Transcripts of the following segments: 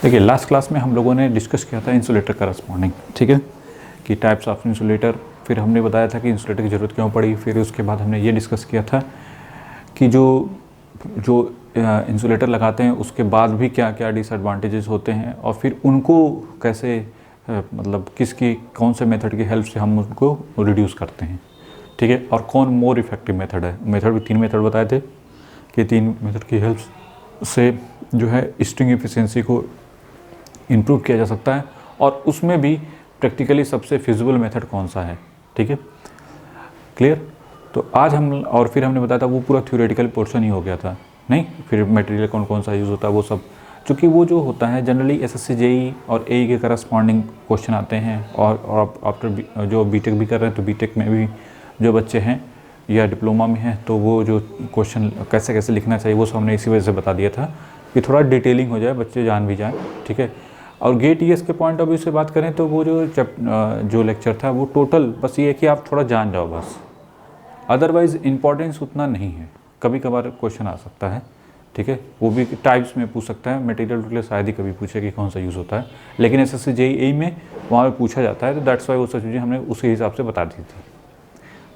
देखिए last class में हम लोगों ने डिस्कस किया था इंसुलेटर करस्पॉन्डिंग, ठीक है, कि टाइप्स ऑफ इंसुलेटर। फिर हमने बताया था कि इंसुलेटर की ज़रूरत क्यों पड़ी। फिर उसके बाद हमने ये डिस्कस किया था कि जो इंसुलेटर लगाते हैं उसके बाद भी क्या क्या डिसएडवांटेजेस होते हैं और फिर उनको कैसे मतलब किसकी कौन से मेथड की हेल्प से हम उनको रिड्यूस करते हैं, ठीक है, और कौन मोर इफ़ेक्टिव मेथड है। मेथड भी 3 मेथड बताए थे कि 3 मेथड की हेल्प से जो है स्ट्रिंग एफिशिएंसी को इम्प्रूव किया जा सकता है और उसमें भी प्रैक्टिकली सबसे फिजिबल मेथड कौन सा है, ठीक है, क्लियर। तो आज हम और फिर हमने बताया था वो पूरा थ्योरेटिकल पोर्शन ही हो गया था, नहीं, फिर मटेरियल कौन कौन सा यूज़ होता है वो सब, क्योंकि वो जो होता है जनरली एसएससी जेई और एई के करस्पॉन्डिंग क्वेश्चन आते हैं। और आफ्टर जो बीटेक भी कर रहे हैं तो बीटेक में भी जो बच्चे हैं या डिप्लोमा में हैं तो वो जो क्वेश्चन कैसे कैसे लिखना चाहिए वो सब हमने इसी वजह से बता दिया था कि थोड़ा डिटेलिंग हो जाए, बच्चे जान भी जाएँ, ठीक है। और गेट ईएस के पॉइंट ऑफ व्यू से बात करें तो वो जो लेक्चर था वो टोटल बस ये है कि आप थोड़ा जान जाओ बस, अदरवाइज़ इम्पॉर्टेंस उतना नहीं है। कभी कभार क्वेश्चन आ सकता है, ठीक है, वो भी टाइप्स में पूछ सकता है, मटेरियल टू शायद ही कभी पूछे कि कौन सा यूज़ होता है, लेकिन एसएससी जेईई में वहाँ पे पूछा जाता है, तो दैट्स वाई वो सब चीज़ें हमने उसी हिसाब से बता दी थी,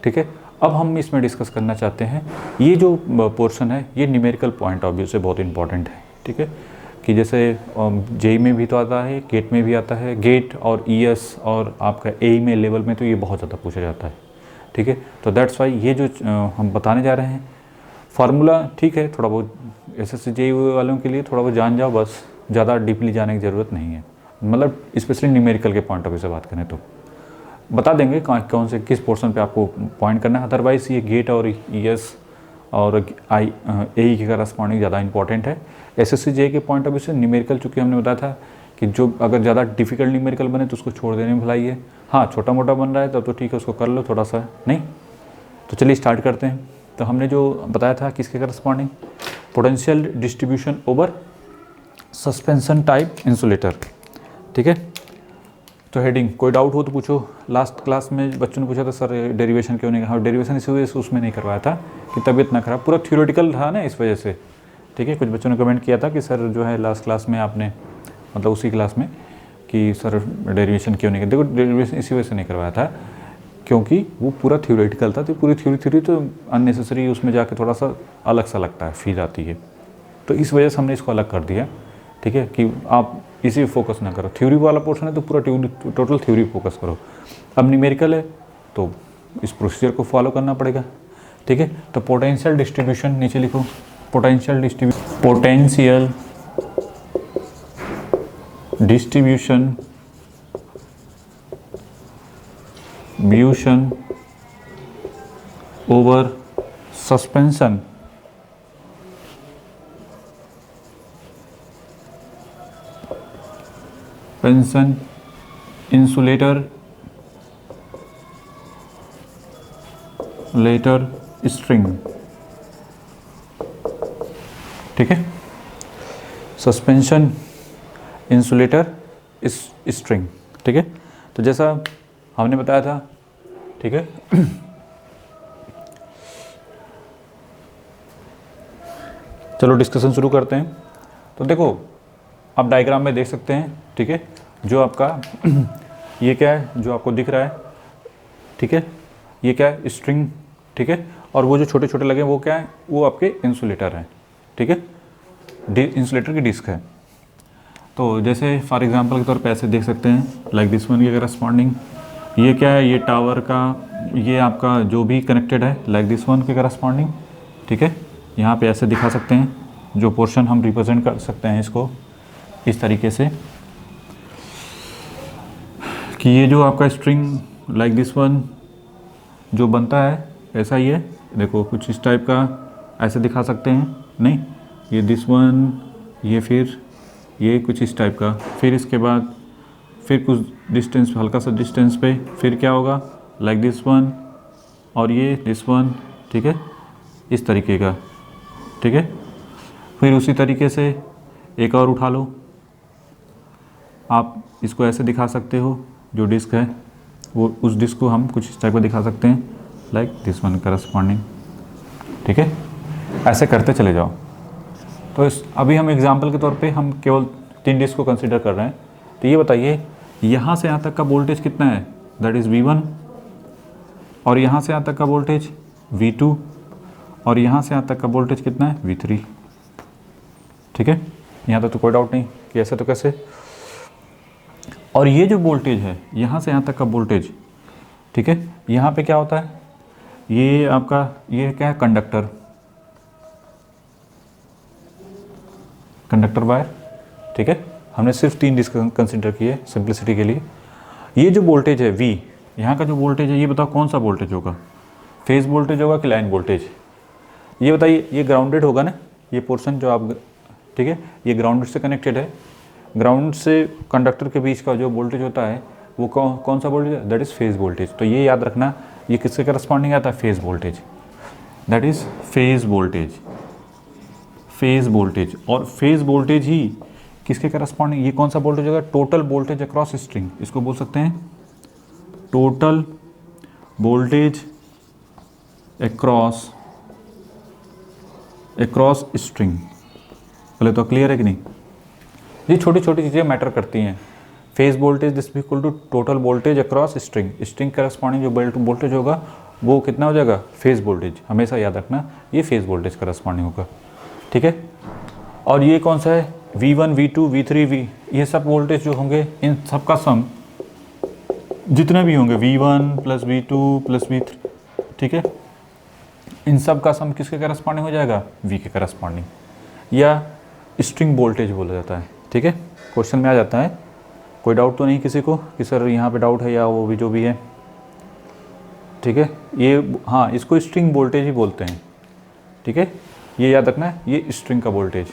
ठीक है। अब हम इसमें डिस्कस करना चाहते हैं ये जो पोर्शन है ये न्यूमेरिकल पॉइंट ऑफ व्यू से बहुत इंपॉर्टेंट है, ठीक है, कि जैसे जेई में भी तो आता है, गेट में भी आता है, गेट और ईएस और आपका एई में लेवल में तो ये बहुत ज़्यादा पूछा जाता है, ठीक है। तो दैट्स वाई ये जो हम बताने जा रहे हैं फार्मूला, ठीक है, थोड़ा बहुत एसएससी जेईई वालों के लिए थोड़ा बहुत जान जाओ बस, ज़्यादा डीपली जाने की ज़रूरत नहीं है, मतलब स्पेशली न्यूमेरिकल के पॉइंट ऑफ व्यू से बात करें तो बता देंगे कौन से किस पोर्शन पे आपको पॉइंट करना है। अदरवाइज़ ये गेट और ईएस और एई के करस्पॉन्डिंग ज़्यादा इंपॉर्टेंट है। एसएससी जेईई के पॉइंट ऑफ व्यू से न्यूमेरिकल, चूँकि हमने बताया था कि जो अगर ज़्यादा डिफिकल्ट न्यूमेरिकल बने तो उसको छोड़ देने में भलाई है। हाँ, छोटा मोटा बन रहा है तब तो ठीक है, उसको कर लो थोड़ा सा, नहीं तो चलिए स्टार्ट करते हैं। तो हमने जो बताया था किसके corresponding, potential distribution over suspension type insulator, ठीक है। तो हेडिंग कोई डाउट हो तो पूछो। लास्ट क्लास में बच्चों ने पूछा था सर डेरिवेशन क्यों नहीं, हाँ डेरिवेशन इसी वजह से उसमें नहीं करवाया था कि तबीयत ना खराब, पूरा थ्योरेटिकल था ना इस वजह से, ठीक है। कुछ बच्चों ने कमेंट किया था कि सर जो है लास्ट क्लास में आपने मतलब उसी क्लास में कि सर डेरिवेशन क्यों नहीं किया। देखो डेरिवेशन इसी वजह से नहीं करवाया था क्योंकि वो पूरा थ्योरेटिकल था, तो पूरी थ्योरी तो अननेसेसरी उसमें जाके थोड़ा सा अलग सा लगता है, फील आती है, तो इस वजह से हमने इसको अलग कर दिया, ठीक है, कि आप इसी पे फोकस ना करो। थ्योरी वाला पोर्शन है तो पूरा टोटल थ्योरी फोकस करो। अब न्यूमेरिकल है तो इस प्रोसीजर को फॉलो करना पड़ेगा, ठीक है। तो पोटेंशियल डिस्ट्रीब्यूशन नीचे लिखो, potential distribution over suspension insulator string, ठीक है, सस्पेंशन इंसुलेटर स्ट्रिंग, ठीक है। तो जैसा हमने बताया था, ठीक है, चलो डिस्कशन शुरू करते हैं। तो देखो आप डायग्राम में देख सकते हैं, ठीक है, जो आपका ये क्या है जो आपको दिख रहा है, ठीक है, ये क्या है स्ट्रिंग, ठीक है, और वो जो छोटे छोटे लगे वो क्या है, वो आपके इंसुलेटर हैं, ठीक है, इंसुलेटर की डिस्क है। तो जैसे फॉर एग्जांपल के तौर पे ऐसे देख सकते हैं लाइक दिस वन के करस्पॉन्डिंग, ये क्या है, ये टावर का, ये आपका जो भी कनेक्टेड है लाइक दिस वन के करस्पॉन्डिंग, ठीक है। यहाँ पे ऐसे दिखा सकते हैं, जो पोर्शन हम रिप्रेजेंट कर सकते हैं इसको इस तरीके से कि ये जो आपका स्ट्रिंग लाइक दिस वन जो बनता है ऐसा ही है, देखो कुछ इस टाइप का ऐसे दिखा सकते हैं, नहीं ये दिस वन, ये फिर ये कुछ इस टाइप का, फिर इसके बाद फिर कुछ डिस्टेंस, हल्का सा डिस्टेंस पे फिर क्या होगा लाइक दिस वन और ये दिस वन, ठीक है, इस तरीके का, ठीक है। फिर उसी तरीके से एक और उठा लो, आप इसको ऐसे दिखा सकते हो, जो डिस्क है वो उस डिस्क को हम कुछ इस टाइप का दिखा सकते हैं लाइक दिस वन करस्पॉन्डिंग, ठीक है, ऐसे करते चले जाओ। तो अभी हम एग्जांपल के तौर पे हम केवल 3 डिस्क को कंसिडर कर रहे हैं, तो ये बताइए यहाँ से यहाँ तक का वोल्टेज कितना है, दैट इज़ V1, और यहाँ से यहाँ तक का वोल्टेज V2, और यहाँ से यहाँ तक का वोल्टेज कितना है V3। ठीक है, यहाँ तक तो कोई डाउट नहीं कि ऐसे तो कैसे। और ये जो वोल्टेज है यहाँ से यहाँ तक का वोल्टेज, ठीक है, यहाँ पे क्या होता है, ये आपका ये क्या है, कंडक्टर वायर। ठीक है, हमने सिर्फ 3 डिस्क कंसिडर किए सिंप्लिसिटी के लिए। ये जो वोल्टेज है V, यहाँ का जो वोल्टेज है, ये बताओ कौन सा वोल्टेज होगा, फेज वोल्टेज होगा कि लाइन वोल्टेज, ये बताइए। ये ग्राउंडेड होगा ना, ये पोर्शन जो आप, ठीक है, ये ग्राउंडेड से कनेक्टेड है। ग्राउंड से कंडक्टर के बीच का जो वोल्टेज होता है वो कौन सा वोल्टेज है, दैट इज़ फेज वोल्टेज। तो ये याद रखना, ये किसके करस्पॉन्डिंग आता है, phase voltage, that is phase voltage, phase voltage. और फेज वोल्टेज ही किसके करस्पॉन्डिंग, ये कौन सा वोल्टेज होगा, टोटल वोल्टेज अक्रॉस स्ट्रिंग, इसको बोल सकते हैं टोटल वोल्टेज अक्रॉस स्ट्रिंग। पहले तो क्लियर है कि नहीं, ये छोटी छोटी चीज़ें मैटर करती हैं। Phase voltage this equal to total voltage across string, string corresponding जो वोल्टेज होगा वो कितना हो जाएगा, फेज वोल्टेज। हमेशा याद रखना ये फेज वोल्टेज करस्पॉन्डिंग होगा। ठीक है, और ये कौन सा है, V1, V2, V3, ये सब वोल्टेज जो होंगे, इन सब का सम जितने भी होंगे, V1 plus V2 plus V3, ठीक है, इन सब का सम किसके करस्पॉन्डिंग हो जाएगा, V के करस्पॉन्डिंग, या स्ट्रिंग वोल्टेज बोला जाता है। ठीक है, क्वेश्चन में आ जाता है। कोई डाउट तो नहीं किसी को कि सर यहाँ पे डाउट है या वो भी जो भी है। ठीक है, ये हाँ, इसको स्ट्रिंग वोल्टेज ही बोलते हैं। ठीक है, ये याद रखना है, ये स्ट्रिंग का वोल्टेज,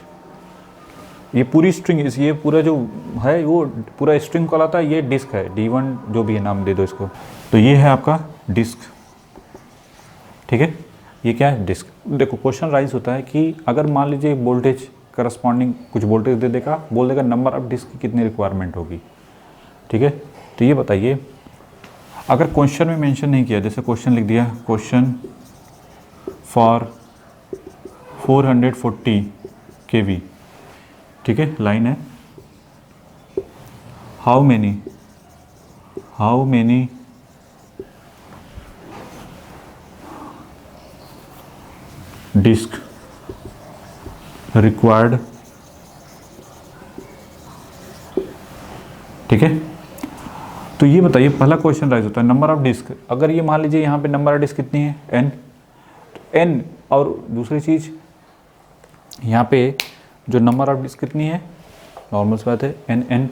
ये पूरी स्ट्रिंग, ये पूरा जो है वो पूरा स्ट्रिंग कहलाता है। ये डिस्क है, D1 जो भी है, नाम दे दो इसको। तो ये है आपका डिस्क। ठीक है, ये क्या है, डिस्क। देखो क्वेश्चन राइज होता है कि अगर मान लीजिए वोल्टेज करस्पॉन्डिंग कुछ वोल्टेज दे देगा, बोल देगा नंबर ऑफ डिस्क की कितनी रिक्वायरमेंट होगी। ठीक है, तो ये बताइए, अगर क्वेश्चन में मेंशन नहीं किया, जैसे क्वेश्चन लिख दिया, क्वेश्चन फॉर 440 kV, ठीक है, लाइन है, हाउ मेनी डिस्क रिक्वायर्ड। ठीक है, तो ये बताइए, पहला क्वेश्चन राइज होता है नंबर ऑफ डिस्क। अगर ये मान लीजिए यहाँ पे नंबर ऑफ डिस्क कितनी है, n, तो n, और दूसरी चीज़ यहाँ पे जो नंबर ऑफ डिस्क कितनी है, नॉर्मल सी बात है n।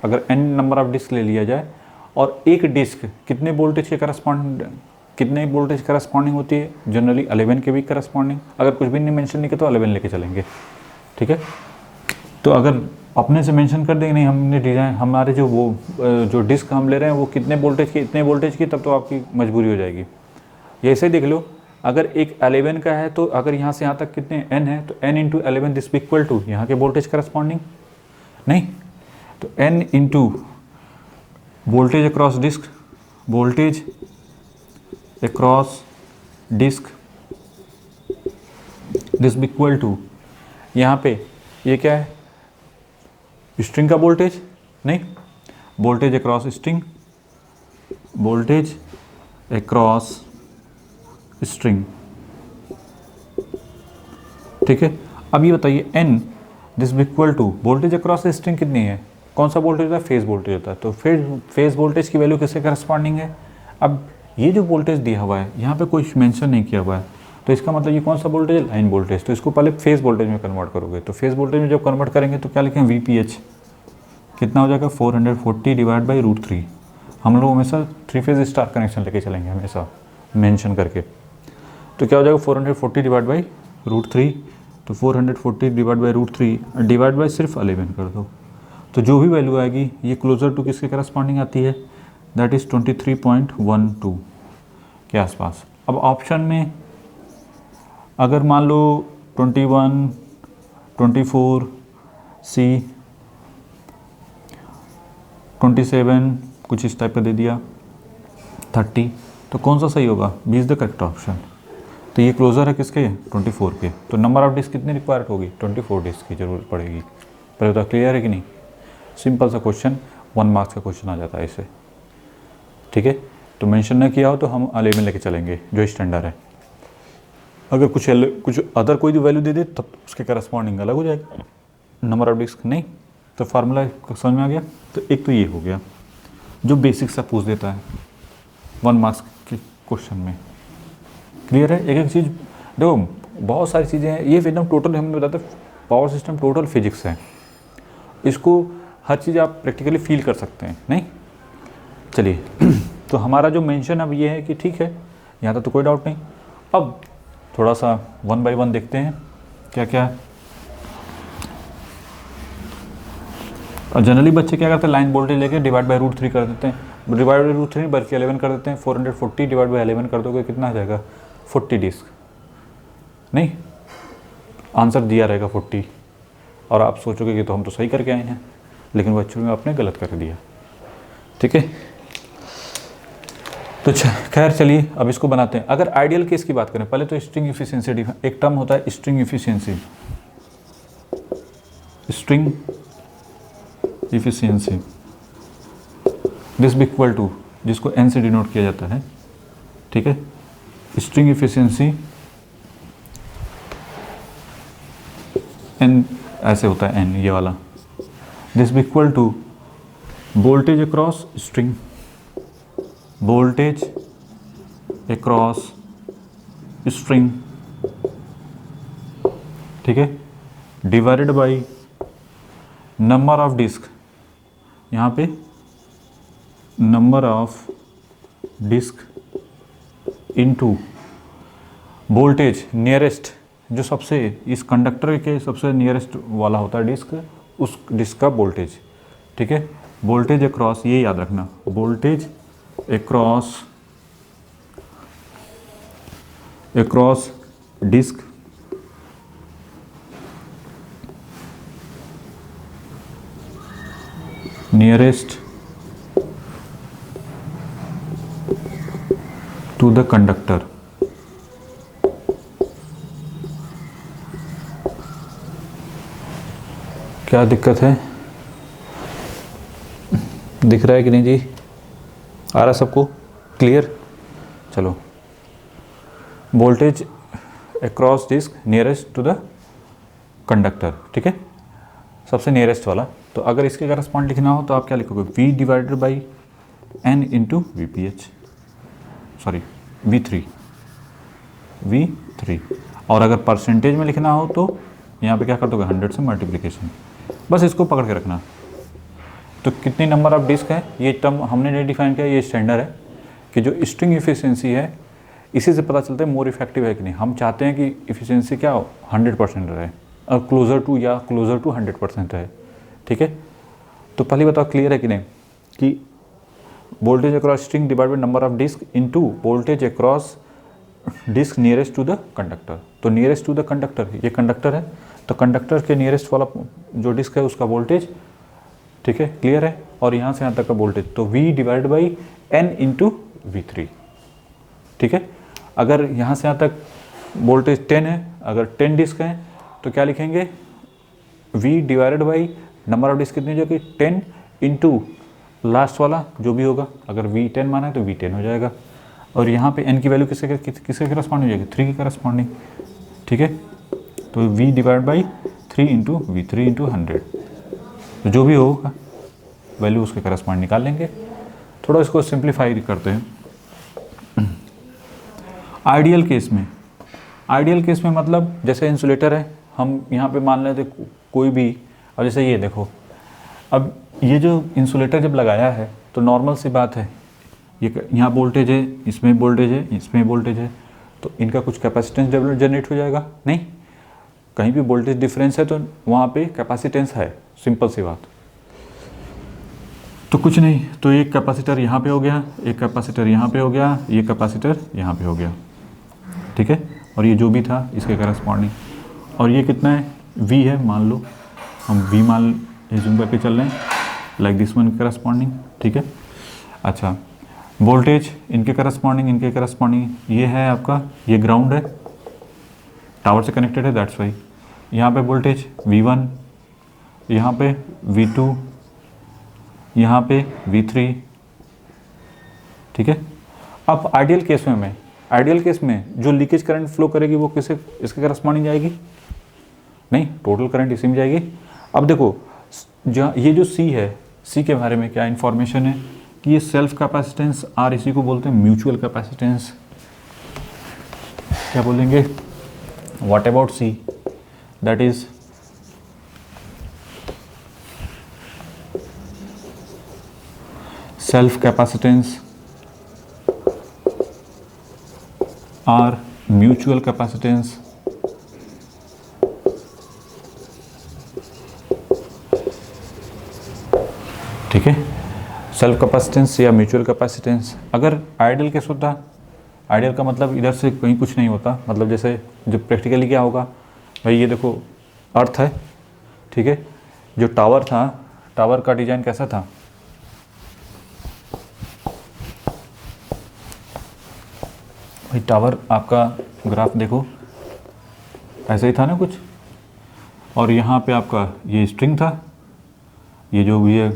अगर n नंबर ऑफ डिस्क ले लिया जाए और एक डिस्क कितने वोल्टेज के करस्पॉन्डिंग होती है, जनरली 11 के भी करस्पॉन्डिंग। अगर कुछ भी नहीं मेंशन नहीं किया तो 11 लेके चलेंगे। ठीक है, तो अगर अपने से मेंशन कर देंगे नहीं, हमने डिज़ाइन, हमारे जो डिस्क हम ले रहे हैं वो कितने वोल्टेज की, इतने वोल्टेज की, तब तो आपकी मजबूरी हो जाएगी। ये ऐसे देख लो, अगर एक 11 का है तो अगर यहाँ से यहाँ तक कितने n है, तो n into 11 this equal to यहाँ के वोल्टेज करस्पॉन्डिंग नहीं, तो n इंटू voltage across disc, voltage across disc this equal to, यहाँ पे ये क्या है, स्ट्रिंग का वोल्टेज नहीं, voltage across string, voltage across string. ठीक है, अब ये बताइए n this equal to voltage across string कितनी है, कौन सा वोल्टेज होता है, फेज वोल्टेज होता है। तो फेज वोल्टेज की वैल्यू किससे करस्पॉन्डिंग है। अब ये जो वोल्टेज दिया हुआ है यहाँ पे कोई मेंशन नहीं किया हुआ है, तो इसका मतलब ये कौन सा वोल्टेज है, लाइन वोल्टेज। तो इसको पहले फेज वोल्टेज में कन्वर्ट करोगे, तो फेज वोल्टेज में जब कन्वर्ट करेंगे तो क्या लिखें, VPH कितना हो जाएगा, 440 डिवाइड बाई √3। हम लोग हमेशा 3 फेज स्टार कनेक्शन लेके चलेंगे, हमेशा मेंशन करके। तो क्या हो जाएगा, 440 डिवाइड बाई √3, तो 440 डिवाइड बाई √3 डिवाइड बाई सिर्फ 11 कर दो, तो जो भी वैल्यू आएगी ये क्लोजर टू किसके करस्पॉन्डिंग आती है, दैट इज़ 23.12 के आसपास। अब ऑप्शन में अगर मान लो 21, 24, C, 27 कुछ इस टाइप का दे दिया, 30, तो कौन सा सही होगा, B is the correct option. तो ये क्लोजर है किसके, 24 के। तो नंबर ऑफ डिस्क कितनी रिक्वायर्ड होगी, 24 डिस्क की जरूरत पड़ेगी। पहले तो क्लियर है कि नहीं। सिंपल सा क्वेश्चन, 1 मार्क्स का क्वेश्चन आ जाता है इससे, ठीक है। तो मेंशन ना किया हो तो हम 11 लेके चलेंगे जो स्टैंडर्ड है। अगर कुछ अदर कोई भी वैल्यू दे दे तब उसके करस्पॉन्डिंग अलग हो जाएगा, नंबर ऑफ डिस्क नहीं। तो फार्मूला समझ में आ गया। तो एक तो ये हो गया जो बेसिक सा पूछ देता है 1 मार्क्स के क्वेश्चन में, क्लियर है। एक एक चीज़ देखो, बहुत सारी चीज़ें हैं, ये एकदम टोटल हमें बताते पावर सिस्टम टोटल फिजिक्स है, इसको हर चीज़ आप प्रैक्टिकली फील कर सकते हैं, नहीं। चलिए तो हमारा जो मेंशन अब ये है कि ठीक है, यहाँ तक तो कोई डाउट नहीं। अब थोड़ा सा 1 बाय 1 देखते हैं क्या क्या है। और जनरली बच्चे क्या करते हैं, लाइन वोल्टेज लेके डिवाइड बाय √3 कर देते हैं, डिवाइड बाय √3 बल्कि 11 कर देते हैं। 440 डिवाइड बाय 11 कर दोगे कितना आ जाएगा, 40 डिस्क, नहीं आंसर दिया रहेगा 40। और आप सोचोगे कि तो हम तो सही करके आए हैं, लेकिन बच्चों में आपने गलत कर दिया, ठीक है। तो खैर चलिए अब इसको बनाते हैं। अगर आइडियल केस की बात करें, पहले तो स्ट्रिंग इफिशिएंसी, एक टर्म होता है string efficiency, string efficiency this be equal to, जिसको n से डिनोट किया जाता है, ठीक है। स्ट्रिंग इफिशिएंसी n ऐसे होता है, n ये वाला, this be equal to voltage across string, voltage across string, ठीक है, divided by number of disc, यहाँ पे number of disc into voltage nearest, जो सबसे इस कंडक्टर के सबसे नियरेस्ट वाला होता है डिस्क, उस डिस्क का वोल्टेज, ठीक है। वोल्टेज अक्रॉस, ये याद रखना, voltage across disc nearest to the conductor, क्या दिक्कत है, दिख रहा है कि नहीं जी, आ रहा सबको क्लियर। चलो, voltage across disc nearest to the conductor, ठीक है, सबसे नियरेस्ट वाला। तो अगर इसके करस्पॉन्ड लिखना हो तो आप क्या लिखोगे, V divided by N into VPH, sorry V3। और अगर परसेंटेज में लिखना हो तो यहाँ पे क्या कर दोगे, 100 से मल्टीप्लिकेशन, बस इसको पकड़ के रखना। तो कितनी नंबर ऑफ डिस्क है, ये टर्म हमने नहीं डिफाइन किया, ये स्टैंडर्ड है कि जो स्ट्रिंग इफिशिएंसी है इसी से पता चलता है मोर इफेक्टिव है कि नहीं। हम चाहते हैं कि इफिशिएंसी क्या हो, 100% रहे और क्लोजर टू 100% रहे, ठीक है। तो पहले बताओ क्लियर है कि नहीं, कि voltage across string divide by number of disc into voltage across disc nearest to the conductor. तो नियरेस्ट टू द कंडक्टर, ये कंडक्टर है, तो कंडक्टर के नियरेस्ट वाला जो डिस्क है उसका वोल्टेज, ठीक है, क्लियर है। और यहाँ से यहाँ तक का वोल्टेज, तो V divide by N into V3, ठीक है। अगर यहाँ से यहाँ तक वोल्टेज 10 है, अगर 10 डिस्क हैं तो क्या लिखेंगे, V divided by number of disc कितनी हो जाएगी, 10 इंटू लास्ट वाला जो भी होगा, अगर V10 माना है तो V10 हो जाएगा। और यहाँ पे n की वैल्यू किसके करस्पॉन्डिंग हो जाएगी, 3 की करस्पॉन्डिंग, ठीक है। तो V divide by 3 into V3 into 100, तो जो भी होगा वैल्यू उसके करस्पॉन्ड निकाल लेंगे। थोड़ा इसको सिंप्लीफाई करते हैं। आइडियल केस में मतलब जैसे इंसुलेटर है, हम यहाँ पे मान लेते कोई भी, और जैसे ये देखो, अब ये जो इंसुलेटर जब लगाया है तो नॉर्मल सी बात है, ये यहाँ वोल्टेज है, इसमें वोल्टेज है, इसमें वोल्टेज है, तो इनका कुछ कैपेसिटेंस जनरेट हो जाएगा, नहीं, कहीं भी वोल्टेज डिफरेंस है तो वहाँ पे कैपेसिटेंस है, सिंपल सी बात। तो कुछ नहीं, तो एक कैपेसिटर यहाँ पे हो गया, एक कैपेसिटर यहाँ पे हो गया, ये कैपेसिटर यहाँ पे हो गया, ठीक है। और ये जो भी था इसके करस्पॉन्डिंग, और ये कितना है, V है, मान लो हम V मान एज्यूम करके चल रहे हैं, लाइक दिस वन करस्पॉन्डिंग, ठीक है। अच्छा, वोल्टेज इनके करस्पॉन्डिंग ये है आपका, ये ग्राउंड है, टावर से कनेक्टेड है, दैट्स वाई। यहाँ पे वोल्टेज V1, यहाँ पे V2, यहाँ पे V3, ठीक है। अब आइडियल केस में जो लीकेज करंट फ्लो करेगी वो किसे, इसके करस्पॉन्डिंग जाएगी? नहीं, टोटल करंट इसी में जाएगी। अब देखो जहाँ ये जो C है, C के बारे में क्या इंफॉर्मेशन है कि ये सेल्फ कैपेसिटेंस R, इसी को बोलते हैं म्यूचुअल कैपेसिटेंस। क्या बोलेंगे? What about C? That is self capacitance R, mutual capacitance ठीक है। सेल्फ कैपेसिटेंस या म्यूचुअल कैपेसिटेंस। अगर आइडियल केस होता, आइडियल का मतलब इधर से कहीं कुछ नहीं होता, मतलब जैसे जो प्रैक्टिकली क्या होगा भाई, ये देखो अर्थ है, ठीक है। जो टावर था, टावर का डिजाइन कैसा था? भाई टावर आपका ग्राफ देखो ऐसे ही था ना कुछ, और यहाँ पे आपका ये स्ट्रिंग था, ये जो ये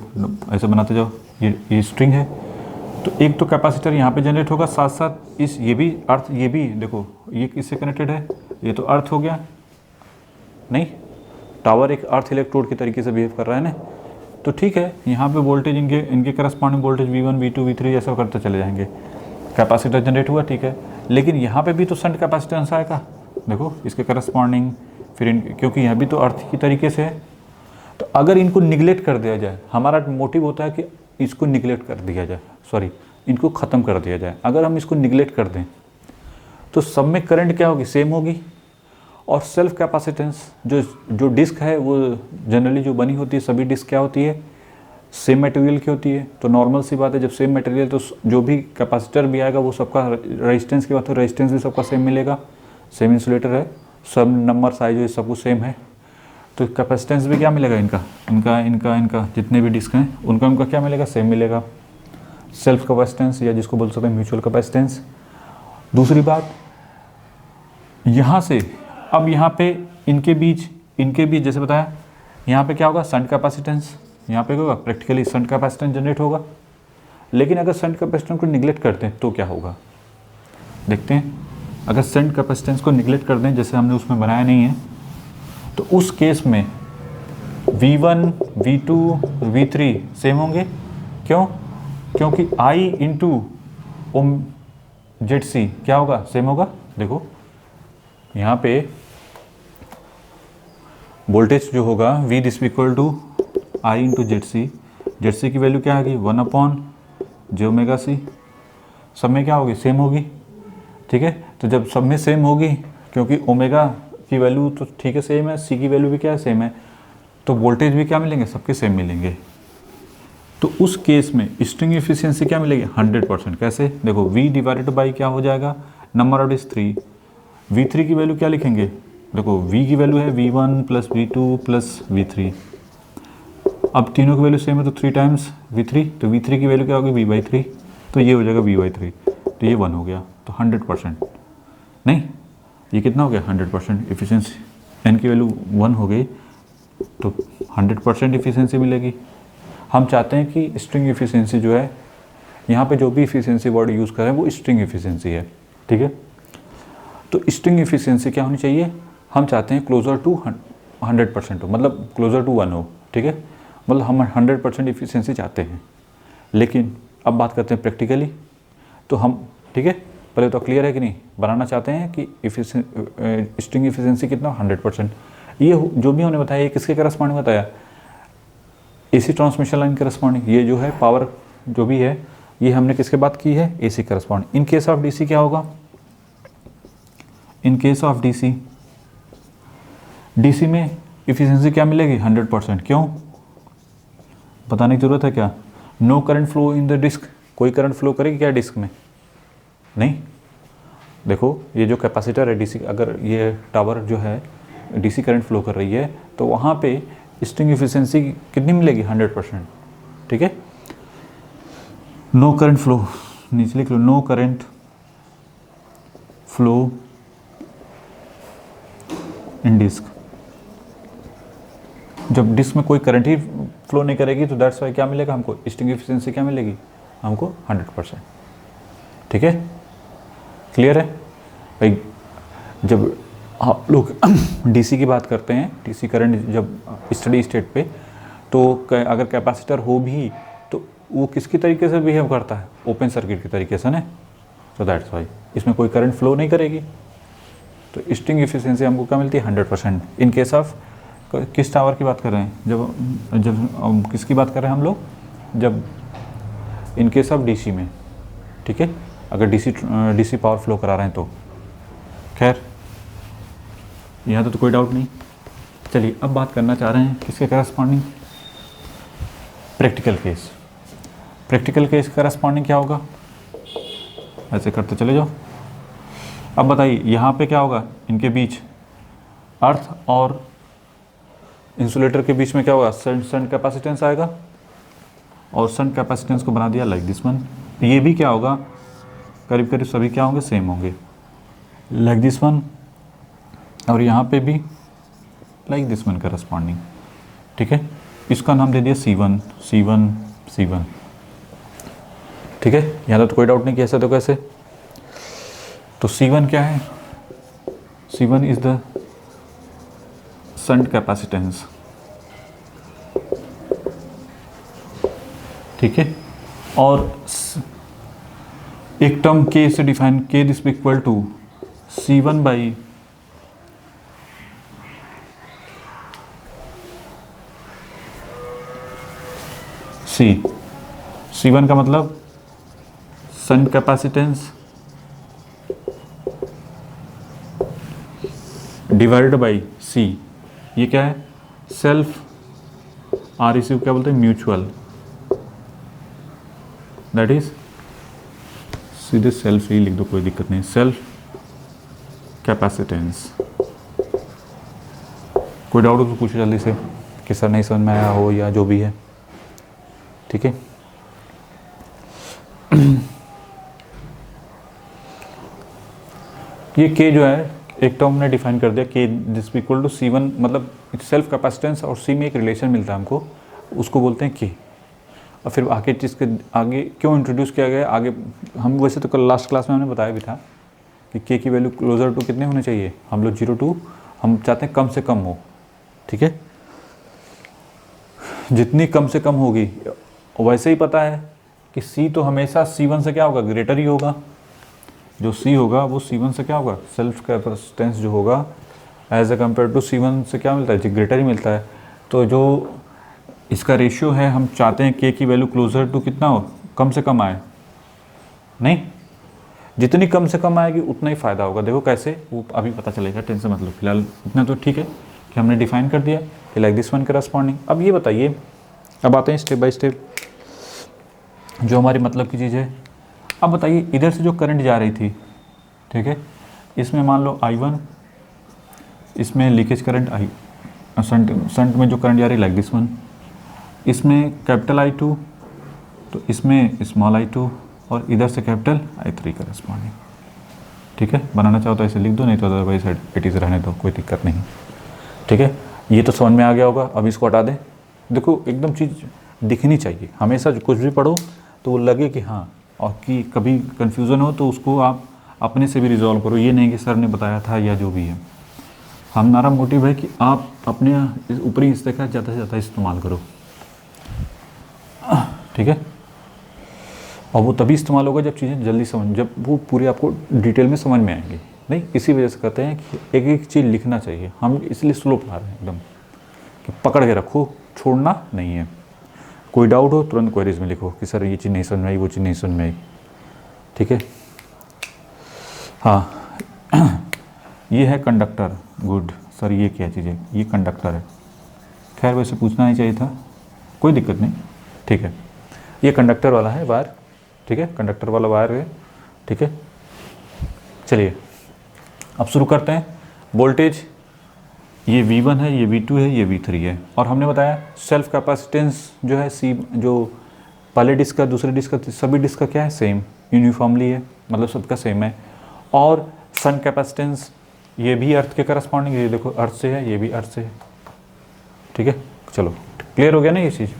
ऐसे बनाते जाओ, ये स्ट्रिंग है। तो एक तो कैपेसिटर यहाँ पे जनरेट होगा, साथ साथ इस ये भी अर्थ, ये भी देखो ये किससे कनेक्टेड है, ये तो अर्थ हो गया। नहीं, टावर एक अर्थ इलेक्ट्रोड के तरीके से बिहेव कर रहा है ना। तो ठीक है, यहाँ पे वोल्टेज इनके corresponding voltage V1, V2, V3 ऐसा करते चले जाएंगे। कैपेसिटर जनरेट हुआ, ठीक है, लेकिन यहाँ पे भी तो शंट कैपेसिटेंस आएगा, देखो इसके करस्पॉन्डिंग, फिर क्योंकि यहाँ भी तो अर्थ की तरीके से है। तो अगर इनको निगलेक्ट कर दिया जाए, हमारा मोटिव होता है कि इसको निगलेक्ट कर दिया जाए, सॉरी इनको ख़त्म कर दिया जाए। अगर हम इसको निगलेक्ट कर दें तो सब में करंट क्या होगी? सेम होगी। और सेल्फ कैपेसिटेंस जो डिस्क है वो जनरली जो बनी होती है, सभी डिस्क क्या होती है? सेम मटेरियल की होती है। तो नॉर्मल सी बात है, जब सेम मटेरियल तो जो भी कैपेसिटर भी आएगा वो सबका रेजिस्टेंस की बात है, रेजिस्टेंस भी सबका सेम मिलेगा। सेम इंसुलेटर है, सब नंबर साइज है सब कुछ सेम है, तो कैपेसिटेंस भी क्या मिलेगा? इनका जितने भी डिस्क हैं उनका क्या मिलेगा? सेम मिलेगा। सेल्फ कैपेसिटेंस या जिसको बोल सकते हैं म्यूचुअल कैपेसिटेंस। दूसरी बात, यहाँ से अब यहाँ पे इनके बीच जैसे बताया, यहाँ पे क्या होगा? Shunt capacitance. यहाँ पे क्या होगा? प्रैक्टिकली शंट कैपेसिटेंस जनरेट होगा। लेकिन अगर शंट कैपेसिटेंस को निगलेक्ट करते हैं तो क्या होगा? देखते हैं। अगर शंट कैपेसिटेंस को निगलेक्ट कर दें, जैसे हमने उसमें बनाया नहीं है, तो उस केस में V1, V2, V3 सेम होंगे। क्यों? क्योंकि I इंटू ओम ZC क्या होगा? सेम होगा। देखो यहाँ पे वोल्टेज जो होगा V this equal to I into ZC की वैल्यू क्या आएगी? 1/j⍵c। सब में क्या होगी? सेम होगी, ठीक है। तो जब सब में सेम होगी, क्योंकि ओमेगा की वैल्यू तो ठीक है सेम है, C की वैल्यू भी क्या है? सेम है, तो वोल्टेज भी क्या मिलेंगे? सबके सेम मिलेंगे। तो उस केस में स्ट्रिंग एफिशिएंसी क्या मिलेगी? 100%। कैसे? देखो V डिवाइडेड बाई क्या हो जाएगा? Number of disc 3। V3 की वैल्यू क्या लिखेंगे? देखो V की वैल्यू है V1 plus V2 plus V3। अब तीनों की वैल्यू सेम है तो 3 टाइम्स V3, तो V3 की वैल्यू क्या होगी? V/3, तो ये हो जाएगा V/3, तो ये 1 हो गया। तो 100%, नहीं ये कितना हो गया? 100% एफिशिएंसी। n की वैल्यू 1 हो गई तो 100% एफिशिएंसी मिलेगी। हम चाहते हैं कि स्ट्रिंग एफिशिएंसी जो है, यहाँ पे जो भी एफिशिएंसी वर्ड यूज़ करें वो स्ट्रिंग एफिशिएंसी है, ठीक है। तो स्ट्रिंग एफिशिएंसी क्या होनी चाहिए? हम चाहते हैं क्लोजर टू 100% हो, मतलब क्लोजर टू 1 हो, ठीक है। मतलब हम 100% एफिशिएंसी चाहते हैं। लेकिन अब बात करते हैं प्रैक्टिकली, तो हम, ठीक है, पहले तो क्लियर है कि नहीं, बनाना चाहते हैं कि स्ट्रिंग एफिशिएंसी कितना? 100%। ये जो भी हमने बताया, ये किसके करस्पॉन्डिंग बताया? AC transmission line corresponding. ये जो है पावर जो भी है, ये हमने किसके बात की है? AC corresponding. In case of DC क्या होगा? इन केस ऑफ डीसी में एफिशिएंसी क्या मिलेगी? 100%। क्यों? बताने की जरूरत है क्या? No current flow in the disc. कोई करंट फ्लो करेगी क्या डिस्क में? नहीं। देखो ये जो कैपेसिटर है डीसी, अगर ये टावर जो है डीसी करंट फ्लो कर रही है, तो वहाँ पे स्ट्रिंग एफिशिएंसी कितनी मिलेगी? 100%, ठीक है। नो करंट फ्लो, नीचे लिख लो, no current flow in disc. जब डिस्क में कोई करंट ही फ्लो नहीं करेगी तो दैट्स वाई क्या मिलेगा हमको, स्टिंग एफिशिएंसी क्या मिलेगी हमको 100%। ठीक है, क्लियर है भाई। जब आप लोग डीसी की बात करते हैं, डीसी करंट जब स्टडी स्टेट पे, तो अगर कैपेसिटर हो भी तो वो किसकी तरीके से बिहेव करता है, ओपन सर्किट की तरीके से ना, तो दैट्स वाई इसमें कोई करंट फ्लो नहीं करेगी, तो स्टिंग एफिशिएंसी हमको क्या मिलती है 100%। इन केस ऑफ किस टावर की बात कर रहे हैं, जब किसकी बात कर रहे हैं हम लोग, जब इन केस ऑफ डीसी में, ठीक है, अगर डीसी पावर फ्लो करा रहे हैं तो। खैर यहाँ तो कोई डाउट नहीं। चलिए अब बात करना चाह रहे हैं किसके corresponding, practical case. Practical case corresponding क्या होगा, ऐसे करते चले जाओ। अब बताइए यहाँ पे क्या होगा, इनके बीच अर्थ और इंसुलेटर के बीच में क्या होगा, शंट कैपेसिटेंस आएगा, और शंट कैपेसिटेंस को बना दिया लाइक दिस वन। ये भी क्या होगा, करीब करीब सभी क्या होंगे, सेम होंगे, लाइक दिस वन, और यहाँ पे भी लाइक दिस वन करस्पॉन्डिंग। ठीक है, इसका नाम दे दिया C1 C1 C1। ठीक है, यहाँ तो कोई डाउट नहीं कि ऐसा तो कैसे। तो C1 क्या है, C1 is the shunt capacitance. ठीक है, और एक टर्म K से define, K this equal to C1 by C। C1 का मतलब shunt capacitance divided by C। ये क्या है, सेल्फ, आर इसी क्या बोलते हैं, म्यूचुअल, दैट इज सीधे सेल्फ ही लिख दो, कोई दिक्कत नहीं, सेल्फ कैपेसिटेंस। कोई डाउट हो तो पूछो जल्दी से कि सर नहीं समझ में आया हो या जो भी है। ठीक है, ये K जो है एक टर्म ने डिफाइन कर दिया, K this equal to C1, मतलब सेल्फ कैपेसिटेंस और C में एक रिलेशन मिलता है हमको, उसको बोलते हैं K। और फिर आगे चीज़ के आगे क्यों इंट्रोड्यूस किया गया, आगे हम वैसे तो कल लास्ट क्लास में हमने बताया भी था कि K की वैल्यू क्लोजर टू कितने होने चाहिए, हम लोग 0 टू, हम चाहते हैं कम से कम हो। ठीक है, जितनी कम से कम होगी, वैसे ही पता है कि C तो हमेशा C1 से क्या होगा, ग्रेटर ही होगा। जो C होगा वो C1 से क्या होगा, सेल्फ कैपेसिटेंस जो होगा as a compare to C1 से क्या मिलता है, ग्रेटर ही मिलता है। तो जो इसका रेशियो है, हम चाहते हैं K की वैल्यू क्लोजर टू कितना हो, कम से कम आए, नहीं, जितनी कम से कम आएगी उतना ही फ़ायदा होगा। देखो कैसे, वो अभी पता चलेगा, टेंशन मतलब फिलहाल इतना तो ठीक है कि हमने डिफाइन कर दिया कि लाइक दिस वन करस्पॉन्डिंग। अब ये बताइए, अब आते हैं स्टेप बाय स्टेप जो हमारी मतलब की चीज़ है। अब बताइए इधर से जो करंट जा रही थी, ठीक है, इसमें मान लो I1, इसमें लीकेज करंट शंट में जो करंट जा रही है लाइक दिस वन, इसमें कैपिटल I2, तो इसमें स्मॉल I2, और इधर से कैपिटल I3 करस्पॉन्डिंग। ठीक है, बनाना चाहो तो ऐसे लिख दो, नहीं तो अदरवाइज इट इज़ रहने दो, कोई दिक्कत नहीं। ठीक है, ये तो समझ में आ गया होगा। अब इसको हटा दें। देखो एकदम चीज़ दिखनी चाहिए, हमेशा कुछ भी पढ़ो तो वो लगे कि हाँ, और कि कभी कन्फ्यूज़न हो तो उसको आप अपने से भी रिजॉल्व करो, ये नहीं कि सर ने बताया था या जो भी है। हमारा मोटिव है कि आप अपने ऊपरी हिस्से का ज़्यादा से ज़्यादा इस्तेमाल करो। ठीक है, और वो तभी इस्तेमाल होगा जब चीज़ें जल्दी समझ, जब वो पूरी आपको डिटेल में समझ में आएंगी। नहीं, इसी वजह से कहते हैं कि एक एक चीज़ लिखना चाहिए। हम इसलिए स्लो पढ़ा रहे हैं एकदम कि पकड़ के रखो, छोड़ना नहीं है। कोई डाउट हो तुरंत क्वेरीज में लिखो कि सर ये चीज़ नहीं समझ में आई, वो चीज़ नहीं समझ में आई। ठीक है, हाँ ये है कंडक्टर। गुड सर, ये क्या चीज़ है, ये कंडक्टर है। खैर वैसे पूछना नहीं चाहिए था, कोई दिक्कत नहीं। ठीक है, ये कंडक्टर वाला है वायर। ठीक है, कंडक्टर वाला वायर है। ठीक है, चलिए अब शुरू करते हैं। वोल्टेज ये V1 है, ये V2 है, ये V3 है, और हमने बताया सेल्फ कैपेसिटेंस जो है C, जो पहले डिस्क का दूसरे डिस्क का सभी डिस्क का क्या है, सेम यूनिफॉर्मली है, मतलब सबका सेम है। और शंट कैपेसिटेंस ये भी अर्थ के करस्पॉन्डिंग, ये देखो अर्थ से है, ये भी अर्थ से है। ठीक है, चलो क्लियर हो गया ना ये चीज़।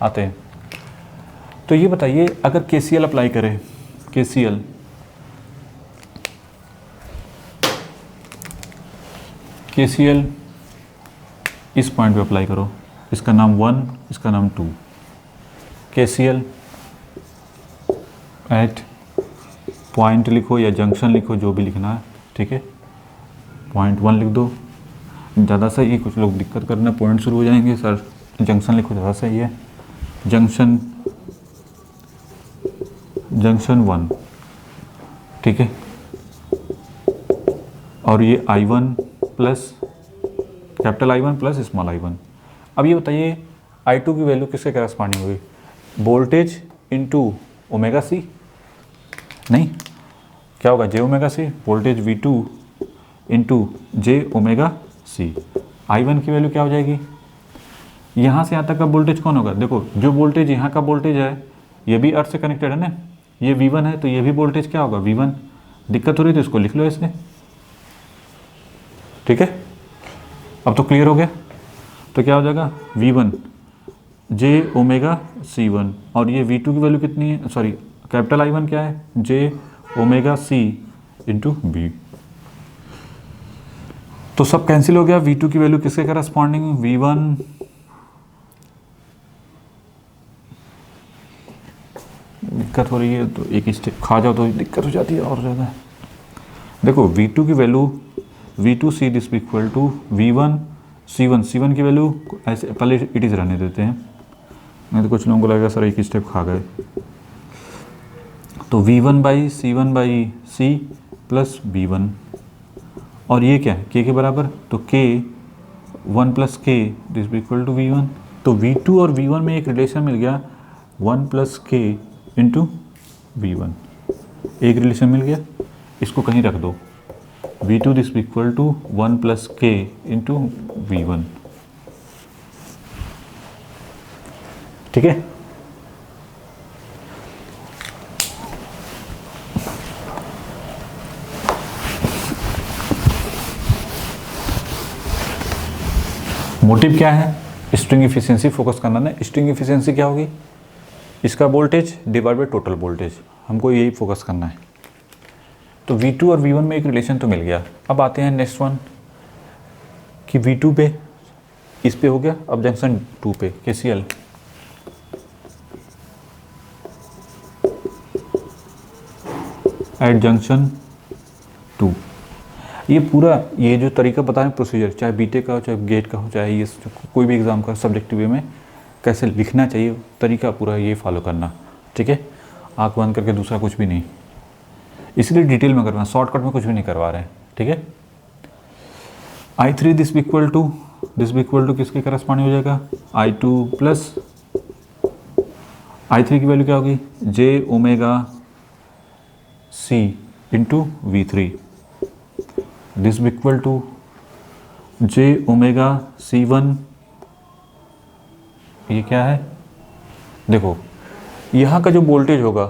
आते हैं, तो ये बताइए अगर KCL अप्लाई करें, KCL इस पॉइंट पे अप्लाई करो, इसका नाम 1, इसका नाम 2, KCL एट पॉइंट लिखो या जंक्शन लिखो, जो भी लिखना है, ठीक है। पॉइंट 1 लिख दो, ज़्यादा सही है। कुछ लोग दिक्कत करना, पॉइंट शुरू हो जाएंगे, सर जंक्शन लिखो ज़्यादा सही है। जंक्शन 1, ठीक है। और ये I1 प्लस कैपिटल I1 प्लस स्मॉल I1। अब ये बताइए I2 की वैल्यू किसके करस्पॉन्डिंग होगी? वोल्टेज इंटू ओमेगा सी, नहीं क्या होगा, j omega C. Voltage V2 into j omega C. I1 की वैल्यू क्या हो जाएगी? यहाँ से यहाँ तक का वोल्टेज कौन होगा? देखो जो वोल्टेज यहाँ का वोल्टेज है, ये भी अर्थ से कनेक्टेड है ना, ये V1 है, तो ये भी वोल्टेज क्या होगा? V1। दिक्कत हो रही है तो इसको लिख लो ऐसे, ठीक है। अब तो क्लियर हो गया। तो क्या हो जाएगा? V1 जे ओमेगा C1, और ये V2 की वैल्यू कितनी है, सॉरी कैपिटल I1 क्या है? जे ओमेगा C इंटू बी। तो सब कैंसिल हो गया। V2 की वैल्यू किसके करस्पॉन्डिंग? V1 दिक्कत हो रही है तो एक स्टेप खा जाओ तो दिक्कत हो जाती है और ज़्यादा। देखो V2 की value V2 C this equal to V1 C1। C1 की वैल्यू ऐसे पहले इट इज़ रहने देते हैं, नहीं तो कुछ लोगों को लगेगा सर एक स्टेप खा गए। तो V1 by C1 by C plus B1, और ये क्या है? K के बराबर, तो K 1 plus K this equal to V1। तो V2 और V1 में एक रिलेशन मिल गया, 1 प्लस K इंटू V1, एक रिलेशन मिल गया। इसको कहीं रख दो, V2 this equal to 1 plus K into V1, ठीक है। मोटिव क्या है? स्ट्रिंग इफिशिएंसी फोकस करना ना। स्ट्रिंग इफिशिएंसी क्या होगी? इसका voltage divide by total voltage, हमको यही फोकस करना है। तो V2 और V1 में एक रिलेशन तो मिल गया। अब आते हैं नेक्स्ट वन कि V2 पे इस पे हो गया, अब जंक्शन 2 पे KCL एट जंक्शन 2। ये पूरा ये जो तरीका बता रहे हैं प्रोसीजर, चाहे बीटेक का हो, चाहे गेट का हो, चाहे ये कोई भी एग्ज़ाम का सब्जेक्टिव वे में कैसे लिखना चाहिए, तरीका पूरा ये फॉलो करना, ठीक है। आँख बंद करके दूसरा कुछ भी नहीं, इसलिए डिटेल में करवाना, शॉर्टकट में कुछ भी नहीं करवा रहे हैं, ठीक है। I3 दिस इक्वल टू किसके करस्पॉन्डिंग हो जाएगा? I2 प्लस I3 की वैल्यू क्या होगी? J omega C into V3 this equal to j omega C1। ये क्या है? देखो यहाँ का जो वोल्टेज होगा,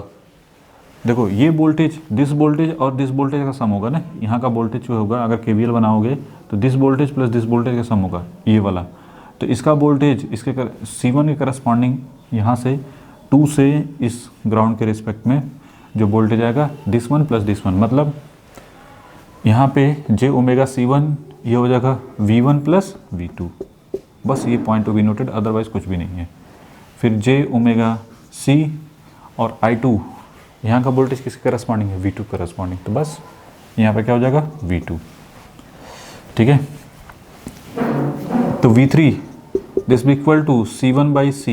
देखो ये वोल्टेज, दिस वोल्टेज और दिस वोल्टेज का सम होगा ना। यहाँ का वोल्टेज जो होगा, अगर KVL बनाओगे तो this voltage plus this voltage का सम होगा, ये वाला। तो इसका वोल्टेज इसके C1 के करस्पॉन्डिंग यहाँ से 2 से इस ग्राउंड के रिस्पेक्ट में जो वोल्टेज आएगा, this one plus this one, मतलब यहाँ पे जे ओमेगा C1 ये हो जाएगा V1 प्लस V2। बस ये point to be noted, otherwise कुछ भी नहीं है। फिर जे ओमेगा C और I2, यहाँ का वोल्टेज किसके करस्पॉन्डिंग है? V2 corresponding. तो बस यहाँ पे क्या हो जाएगा? V2, ठीक है। तो V3 this equal to C1 by C,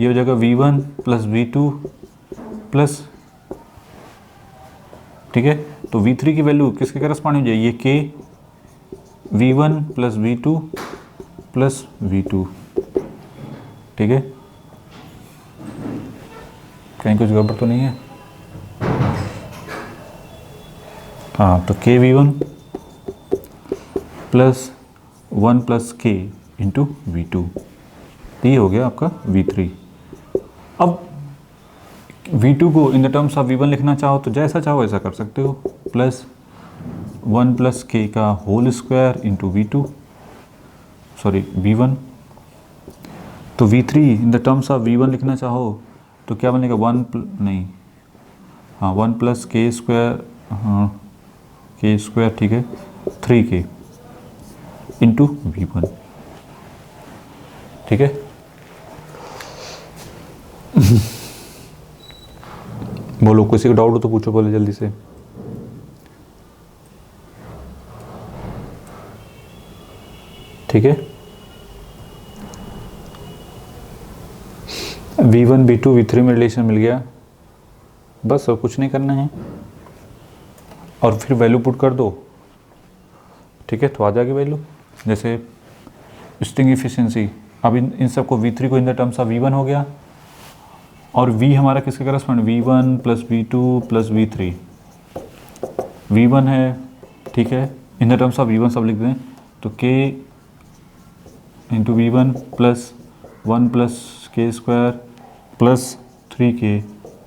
ये हो जाएगा V1 प्लस V2 प्लस, ठीक है। तो V3 की वैल्यू किसके करस्पॉन्डिंग हो जाएगी? ये K V1 plus V2 plus V2, ठीक है। कहीं कुछ गड़बड़ तो नहीं है? हाँ, तो K V1 plus 1 plus K into V2, ये हो गया आपका V3। अब V2 को in the terms of V1 लिखना चाहो तो जैसा चाहो ऐसा कर सकते हो, प्लस 1 प्लस K का whole square into V2, sorry V1 तो V3 in the terms of V1 लिखना चाहो तो क्या बनेगा, वन प्लस के स्क्वायर, हाँ के स्क्वायर, ठीक है, 3k इंटू V1, ठीक है। बोलो, किसी का डाउट हो तो पूछो बोले जल्दी से। ठीक है, V1 V2 V3 में रिलेशन मिल गया, बस और कुछ नहीं करना है, और फिर वैल्यू पुट कर दो, ठीक है, तो आ जाएगी वैल्यू। जैसे स्ट्रिंग इफिशिएंसी, अब इन सबको V3 को in the terms of V1 हो गया, और V हमारा किसके correspond, V1 plus V2 plus V3, V1 है, ठीक है, in the terms of V1 सब लिख दें, तो K into V1 plus 1 plus k square plus 3k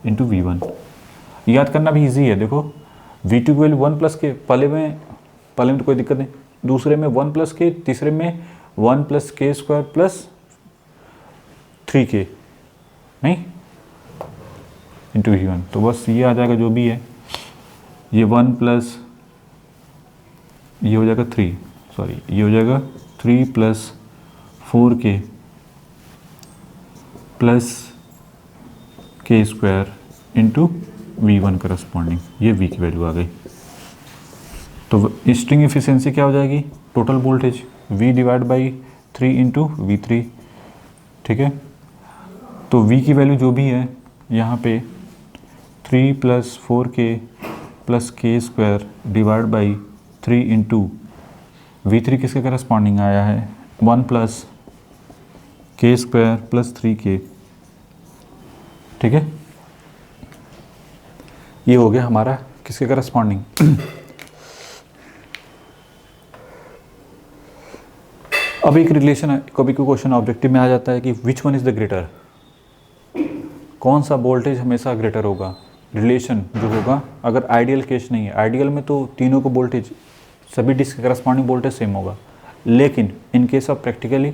into V1। याद करना भी इजी है, देखो V2 की वैल्यू 1 प्लस के, पहले में तो कोई दिक्कत नहीं, दूसरे में 1 प्लस के, तीसरे में 1 plus k square plus 3k, नहीं, इंटू V1। तो बस ये आ जाएगा जो भी है, ये 1 प्लस ये हो जाएगा 3, सॉरी ये हो जाएगा 3 plus 4k plus k square into V1 corresponding, ये V की वैल्यू आ गई। तो स्ट्रिंग इफिशिएंसी क्या हो जाएगी, total voltage V divide by 3 into V3, ठीक है। तो V की वैल्यू जो भी है यहाँ पे 3 plus 4k plus k square divide by 3 into V3 किसके करस्पॉन्डिंग आया है, 1 plus k square plus 3k, ठीक है। ये हो गया हमारा किसके करस्पॉन्डिंग। अब एक रिलेशन है, कभी कोई क्वेश्चन ऑब्जेक्टिव में आ जाता है कि which one is the greater, कौन सा वोल्टेज हमेशा ग्रेटर होगा। रिलेशन जो होगा, अगर आइडियल केस नहीं है, आइडियल में तो तीनों को वोल्टेज, सभी डिस्क के करस्पॉन्डिंग वोल्टेज सेम होगा, लेकिन इन case of practically,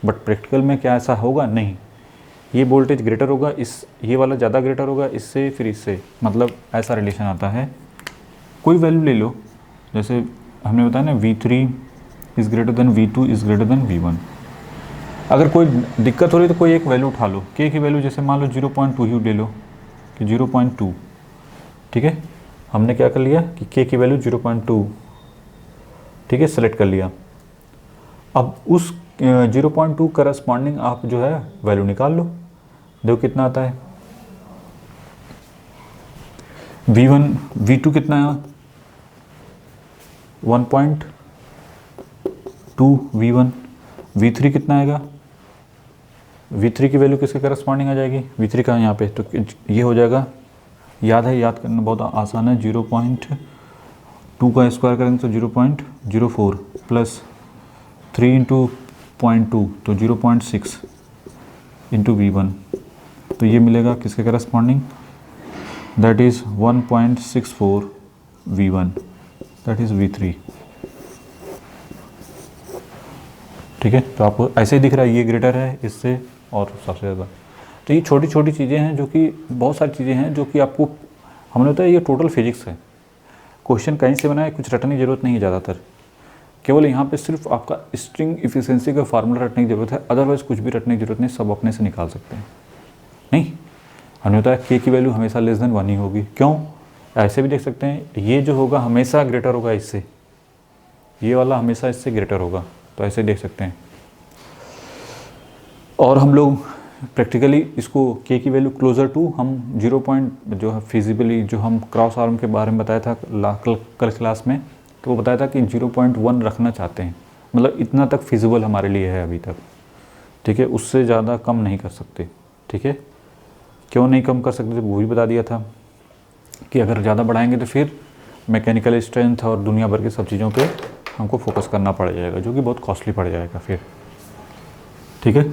but practical में क्या ऐसा होगा, नहीं, ये वोल्टेज ग्रेटर होगा, ये वाला ज़्यादा ग्रेटर होगा इससे, फिर इससे, मतलब ऐसा रिलेशन आता है। कोई वैल्यू ले लो, जैसे हमने बताया ना V3 is greater than V2 is greater than V1। अगर कोई दिक्कत हो रही है तो कोई एक वैल्यू उठा लो, K की वैल्यू जैसे मान लो 0.2 ही ले लो कि 0.2, ठीक है। हमने क्या कर लिया कि K की वैल्यू 0.2, ठीक है, सेलेक्ट कर लिया। अब उस 0.2 करस्पॉन्डिंग आप जो है वैल्यू निकाल लो, देखो कितना आता है। V1 V2 कितना है, 1.2 V1, V3 कितना आएगा, V3 की वैल्यू किसके करस्पॉन्डिंग आ जाएगी, V3 का यहाँ पे, तो ये हो जाएगा, याद है, याद करना बहुत आसान है, 0.2 का स्क्वायर करेंगे तो 0.04 प्लस 3 इंटू 0.2 तो 0.6 इंटू V1, तो ये मिलेगा किसके corresponding, that is 1.64 V1, that is V3, ठीक है। तो आपको ऐसे ही दिख रहा है, ये ग्रेटर है इससे और सबसे ज़्यादा। तो ये छोटी छोटी चीज़ें हैं जो कि बहुत सारी चीज़ें हैं जो कि आपको, हमने बताया ये टोटल फिजिक्स है, क्वेश्चन कहीं से बना है, कुछ रटने की ज़रूरत नहीं है ज़्यादातर, केवल यहाँ पे सिर्फ आपका स्ट्रिंग इफिशिएंसी का फार्मूला रटने की ज़रूरत है, अदरवाइज़ कुछ भी रटने की ज़रूरत नहीं, सब अपने से निकाल सकते हैं। नहीं, हमने बताया K की वैल्यू हमेशा लेस देन 1 ही होगी, क्यों, ऐसे भी देख सकते हैं, ये जो होगा हमेशा ग्रेटर होगा इससे, ये वाला हमेशा इससे ग्रेटर होगा, तो ऐसे देख सकते हैं। और हम लोग प्रैक्टिकली इसको K की वैल्यू क्लोजर टू, हम 0 पॉइंट जो है फिजिबली, जो हम क्रॉस आर्म के बारे में बताया था कल क्लास में, तो वो बताया था कि 0.1 रखना चाहते हैं, मतलब इतना तक फिजिबल हमारे लिए है अभी तक, ठीक है, उससे ज़्यादा कम नहीं कर सकते, ठीक है। क्यों नहीं कम कर सकते, वो भी बता दिया था कि अगर ज़्यादा बढ़ाएंगे तो फिर मैकेनिकल स्ट्रेंथ और दुनिया भर की सब चीज़ों पे हमको फोकस करना पड़ जाएगा, जो कि बहुत कॉस्टली पड़ जाएगा फिर, ठीक है।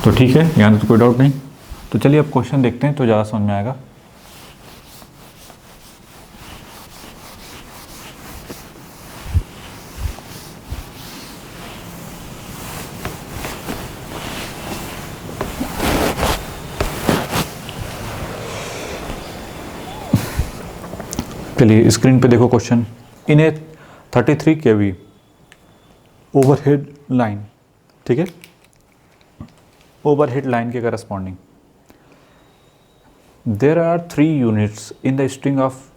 तो ठीक है, यहाँ तो कोई डाउट नहीं। तो चलिए अब क्वेश्चन देखते हैं तो ज़्यादा समझ में आएगा। चलिए स्क्रीन पे देखो question. In a 33 kV overhead line, ठीक है, ओवरहेड लाइन के corresponding there are 3 units in the string of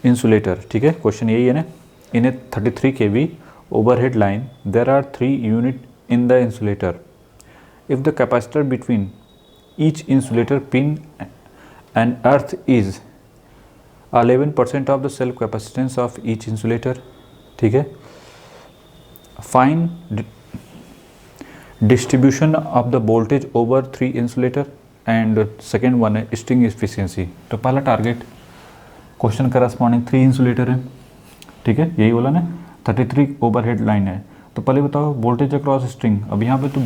insulator, ठीक है, क्वेश्चन यही है ना। इन a 33 kV overhead line there are 3 unit in the insulator. If the capacitor between each insulator pin and earth is 11% of the self capacitance of each insulator, ठीक है, find distribution of the voltage over 3 insulator and second one है string efficiency। तो पहला target question corresponding 3 insulator है, ठीक है, यही बोला ना, 33 ओवरहेड लाइन है। तो पहले बताओ वोल्टेज अक्रॉस स्ट्रिंग। अब यहाँ पे तो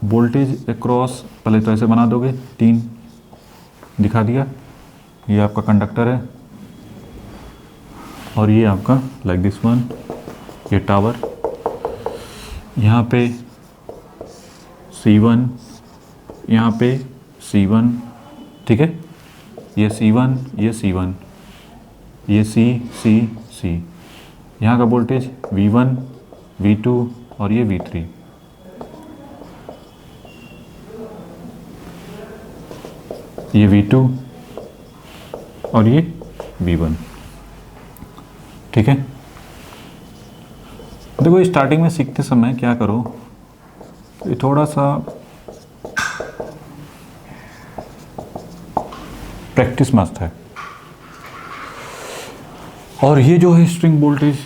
वोल्टेज अक्रॉस पहले तो ऐसे बना दोगे, 3 दिखा दिया, ये आपका कंडक्टर है और ये आपका लाइक दिस वन, ये टावर, यहाँ पे C1, यहाँ पे C1, ठीक है, ये C1, ये C1, ये C, यहाँ का वोल्टेज V1, V2 और ये V3। ये V2 और ये V1, ठीक है। देखो स्टार्टिंग में सीखते समय क्या करो, ये थोड़ा सा प्रैक्टिस मस्त है। और ये जो है स्ट्रिंग वोल्टेज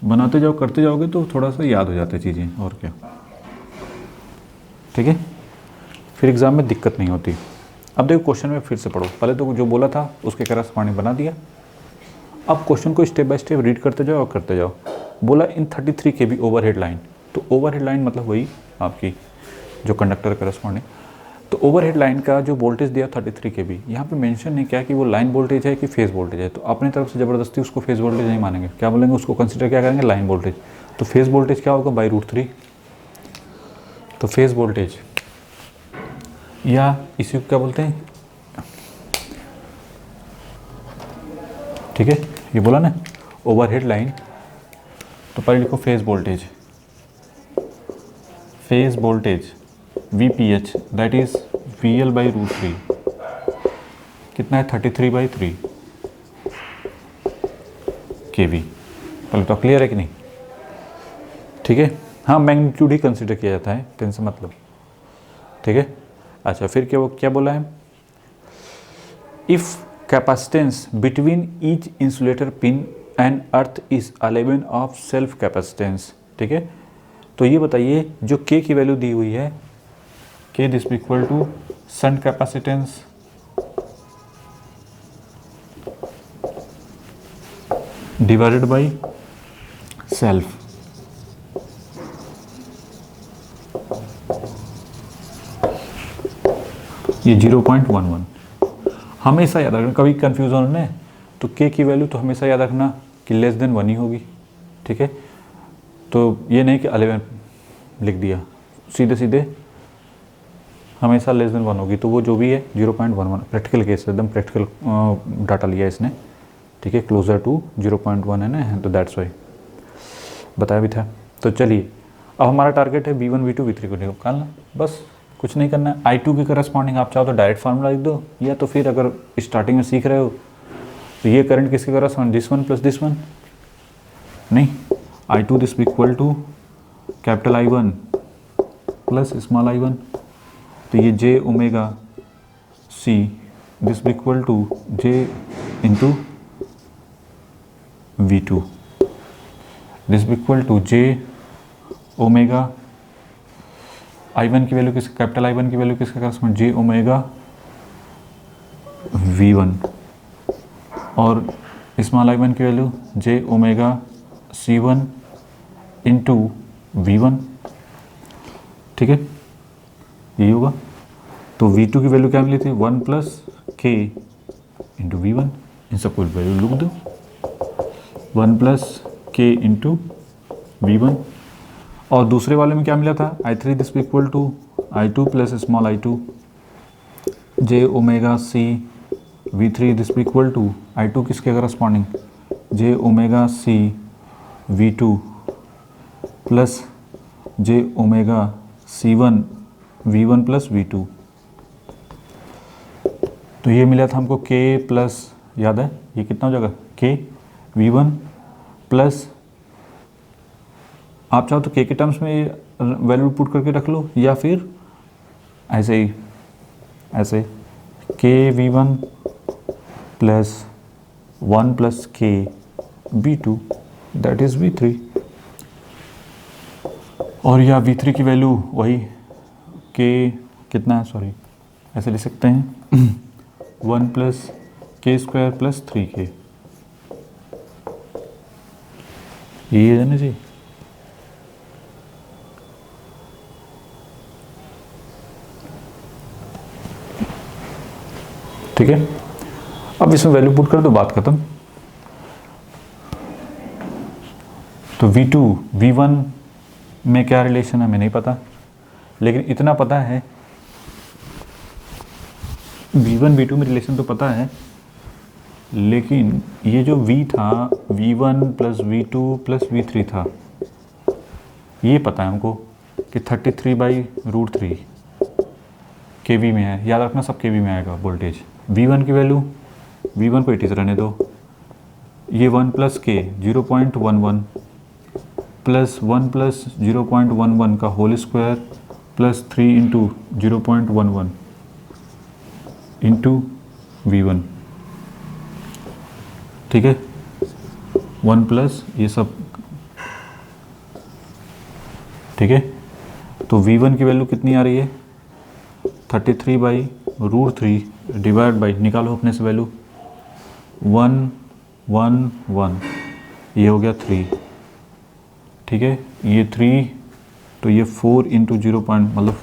बनाते जाओ, करते जाओगे तो थोड़ा सा याद हो जाते चीज़ें, और क्या, ठीक है, फिर एग्ज़ाम में दिक्कत नहीं होती। अब देखो क्वेश्चन में फिर से पढ़ो, पहले तो जो बोला था उसके करस्पॉन्डिंग बना दिया। अब क्वेश्चन को स्टेप बाय स्टेप रीड करते जाओ और करते जाओ। बोला इन 33 kV ओवरहेड लाइन, तो ओवरहेड लाइन मतलब वही आपकी जो कंडक्टर करस्पॉन्डिंग। तो ओवरहेड लाइन का जो वोल्टेज दिया 33 kV, यहाँ पे मेंशन नहीं किया कि वो लाइन वोल्टेज है कि फेज़ वोल्टेज है। तो अपनी तरफ से ज़बरदस्ती उसको फेज़ वोल्टेज नहीं मानेंगे, क्या बोलेंगे, उसको कंसिडर क्या करेंगे, लाइन वोल्टेज। तो फेज़ वोल्टेज क्या होगा, /√3। तो फेज़ वोल्टेज या इसी को क्या बोलते हैं, ठीक है, ये बोला ना ओवरहेड लाइन। तो पहले लिखो phase voltage, phase voltage VPH that is VL/√3 कितना है, 33/3 kV। पहले तो क्लियर है कि नहीं, ठीक है। हाँ, मैग्नीट्यूड ही कंसिडर किया जाता है, टेंशन मतलब, ठीक है। अच्छा, फिर क्या बोला है, if capacitance between each insulator pin and earth is 11 of self capacitance, ठीक है। तो ये बताइए जो K की वैल्यू दी हुई है, K this equal to shunt capacitance divided by self, ये 0.11। हमेशा याद रखना, कभी कंफ्यूजन है तो K की वैल्यू तो हमेशा याद रखना कि लेस देन 1 ही होगी, ठीक है। तो ये नहीं कि 11 लिख दिया, सीधे सीधे हमेशा लेस देन 1 होगी। तो वो जो भी है 0.11, प्रैक्टिकल केस एकदम प्रैक्टिकल डाटा लिया इसने, ठीक है, क्लोजर टू 0.1 है ना, तो दैट्स वाई बताया भी था। तो चलिए अब हमारा टारगेट है V1, V2, V3 को निकालना, बस कुछ नहीं करना है। I2 की करस्पॉन्डिंग आप चाहो तो डायरेक्ट फार्मूला लिख दो, या तो फिर अगर स्टार्टिंग में सीख रहे हो तो ये करंट किसके corresponding, this one plus this one, नहीं, I2 this equal to capital I1 प्लस स्मॉल I1। तो ये J omega C this equal to J into V2 this equal to J omega I1 की वैल्यू किसका, capital I1 की value किसका correspond, J omega V1 और small I1 की value J omega C1 into V1, ठीक है, यही होगा। तो V2 की वैल्यू क्या मिली थी, 1 प्लस K इंटू V1, इन सबको वैल्यू लिख दो, 1 प्लस K इंटू V1। और दूसरे वाले में क्या मिला था, I3 this equal to I2 plus small I2 J omega C V3 this equal to I2 किसके corresponding j omega C V2 plus j omega C1 V1 plus V2। तो ये मिला था हमको K प्लस, याद है ये कितना हो जाएगा K V1 प्लस, आप चाहो तो K के टर्म्स में वैल्यू पुट करके रख लो, या फिर ऐसे ही ऐसे K V1 plus 1 plus K V2 that is V3। और या V3 की वैल्यू वही K कितना है, सॉरी ऐसे लिख सकते हैं 1 plus K square plus 3K, ये है ना जी। ठीक है, अब इसमें वैल्यू पुट कर दो, बात खत्म। तो V2 V1 में क्या रिलेशन है हमें नहीं पता, लेकिन इतना पता है V1 V2 में रिलेशन तो पता है, लेकिन ये जो V था V1 plus V2 plus V3 था, ये पता है हमको कि 33/√3 kV में है। याद रखना सब kV में आएगा वोल्टेज। V1 की वैल्यू, V1 को 80 रहने दो, ये 1 प्लस K 0.11 प्लस 1 प्लस 0.11 का whole square plus 3 into 0.11 into V1, ठीक है 1 प्लस ये सब, ठीक है। तो V1 की वैल्यू कितनी आ रही है 33/√3 डिवाइड बाई, निकालो अपने से वैल्यू 1 1 1, ये हो गया 3, ठीक है ये 3, तो ये 4 इंटू 0. मतलब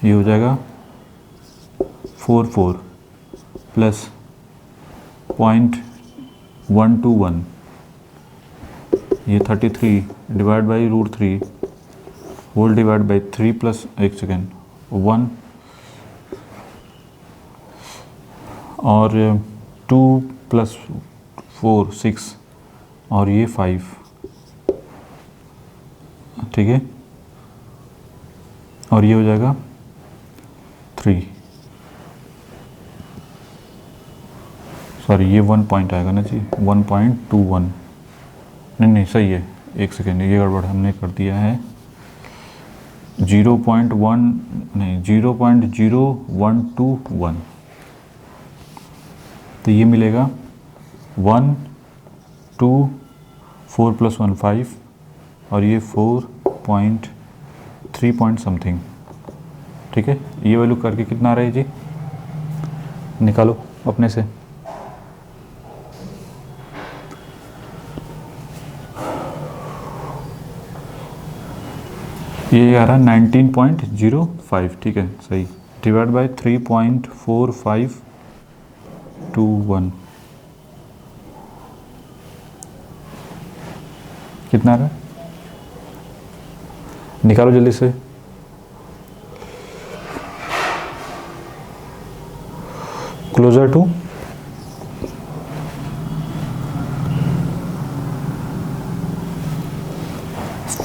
ये हो जाएगा 4 प्लस 0.121, ये 33 divide by √3 whole divide by 3 plus 1 और 2 प्लस 4 6 और ये 5, ठीक है, और ये हो जाएगा 3, सॉरी ये 1 पॉइंट आएगा ना जी 1.21, नहीं सही है, एक सेकेंड ये गड़बड़ हमने कर दिया है 0.1 नहीं 0.0121, तो ये मिलेगा 1 2 4 प्लस 1 5 और ये 4.3 पॉइंट समथिंग, ठीक है। ये वैल्यू करके कितना आ रहा है जी, निकालो अपने से। ये आ रहा है 19.05, ठीक है सही, डिवाइड बाय 3.4521, कितना आ रहा है, निकालो जल्दी से। क्लोजर टू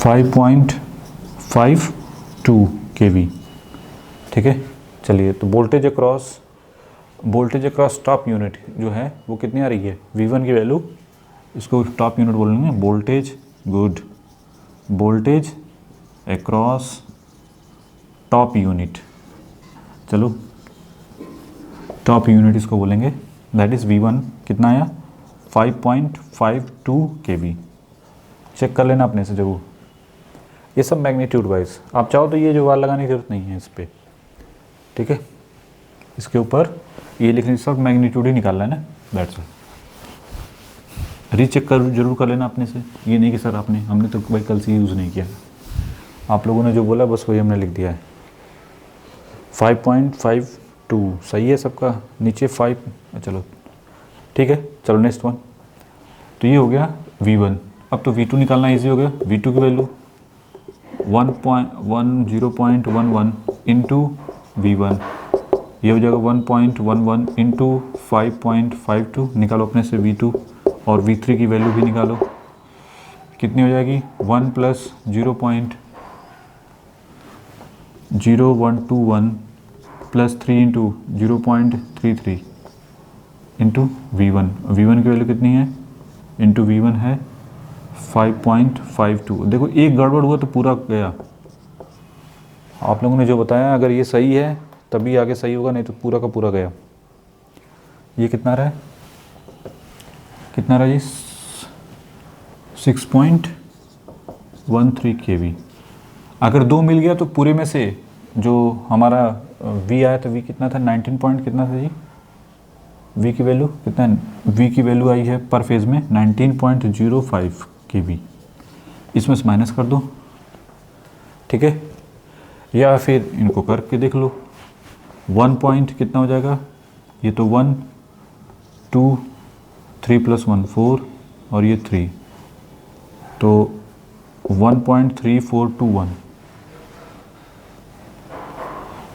5.52 kV, ठीक है। चलिए तो वोल्टेज अक्रॉस टॉप यूनिट जो है वो कितनी आ रही है, V1 की वैल्यू, इसको टॉप यूनिट बोलेंगे voltage, good, voltage across top unit, चलो टॉप यूनिट इसको बोलेंगे, दैट इज़ V1 कितना आया 5.52 kV। चेक कर लेना अपने से जरूर, ये सब मैग्नीट्यूड वाइज, आप चाहो तो ये जो वार लगाने की जरूरत नहीं है इस पर, ठीक है, इसके ऊपर ये लिखने सब मैग्नीट्यूड ही निकालना है ना, दैट्स ऑल। रीचेक कर जरूर कर लेना अपने से, ये नहीं कि सर हमने तो भाई कल से यूज़ नहीं किया, आप लोगों ने जो बोला बस वही हमने लिख दिया है। 5.52 सही है सबका, नीचे 5, चलो ठीक है, चलो नेक्स्ट वन। तो ये हो गया V1, अब तो V2 निकालना ईजी हो गया। V2 की वैल्यू 0.11 इंटू V1 ये हो जाएगा 1.11 इंटू 5.52, निकालो अपने से V2 और V3 की वैल्यू भी निकालो, कितनी हो जाएगी 1 plus 0.0121 plus 3 into 0.33 into V1, V1 की वैल्यू कितनी है, इंटू V1 है 5.52। देखो एक गड़बड़ हुआ तो पूरा गया। आप लोगों ने जो बताया अगर ये सही है तभी आगे सही होगा, नहीं तो पूरा का पूरा गया। ये कितना रहा है, कितना रहा जी 6.13 kV। अगर 2 मिल गया तो पूरे में से जो हमारा V आया था, V कितना था 19 पॉइंट कितना था जी, V की वैल्यू कितना, V की वैल्यू आई है पर फेज़ में 19.05 kV। इसमें से माइनस कर दो, ठीक है, या फिर इनको करके देख लो। 1 पॉइंट कितना हो जाएगा, ये तो 1 2 3 प्लस 1 4 और ये 3, तो 1.3421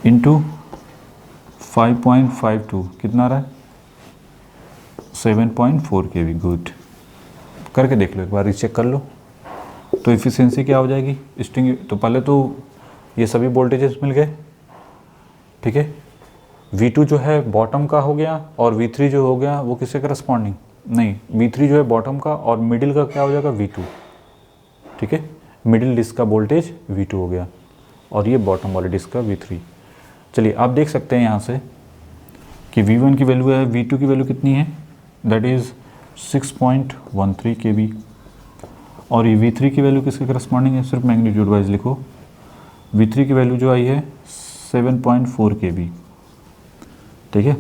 इंटू 5.52 कितना रहा है 7.4 kV। गुड, करके देख लो एक बार, रीचेक कर लो। तो इफ़िशियंसी क्या हो जाएगी स्ट्रिंग, तो पहले तो ये सभी वोल्टेजेस मिल गए, ठीक है। V2 जो है बॉटम का हो गया और V3 जो हो गया वो किससे करस्पॉन्डिंग, नहीं V3 जो है बॉटम का और मिडिल का क्या हो जाएगा V2, ठीक है। मिडिल डिस्क का वोल्टेज V2 हो गया और ये बॉटम वाले डिस्क का V3। चलिए आप देख सकते हैं यहाँ से कि V1 की वैल्यू है, V2 की वैल्यू कितनी है, दैट इज़ 6.13 kV और ये V3 की वैल्यू किसके करस्पॉन्डिंग है, सिर्फ मैग्नीट्यूड वाइज लिखो। V3 की वैल्यू जो आई है 7.4 kV, ठीक है।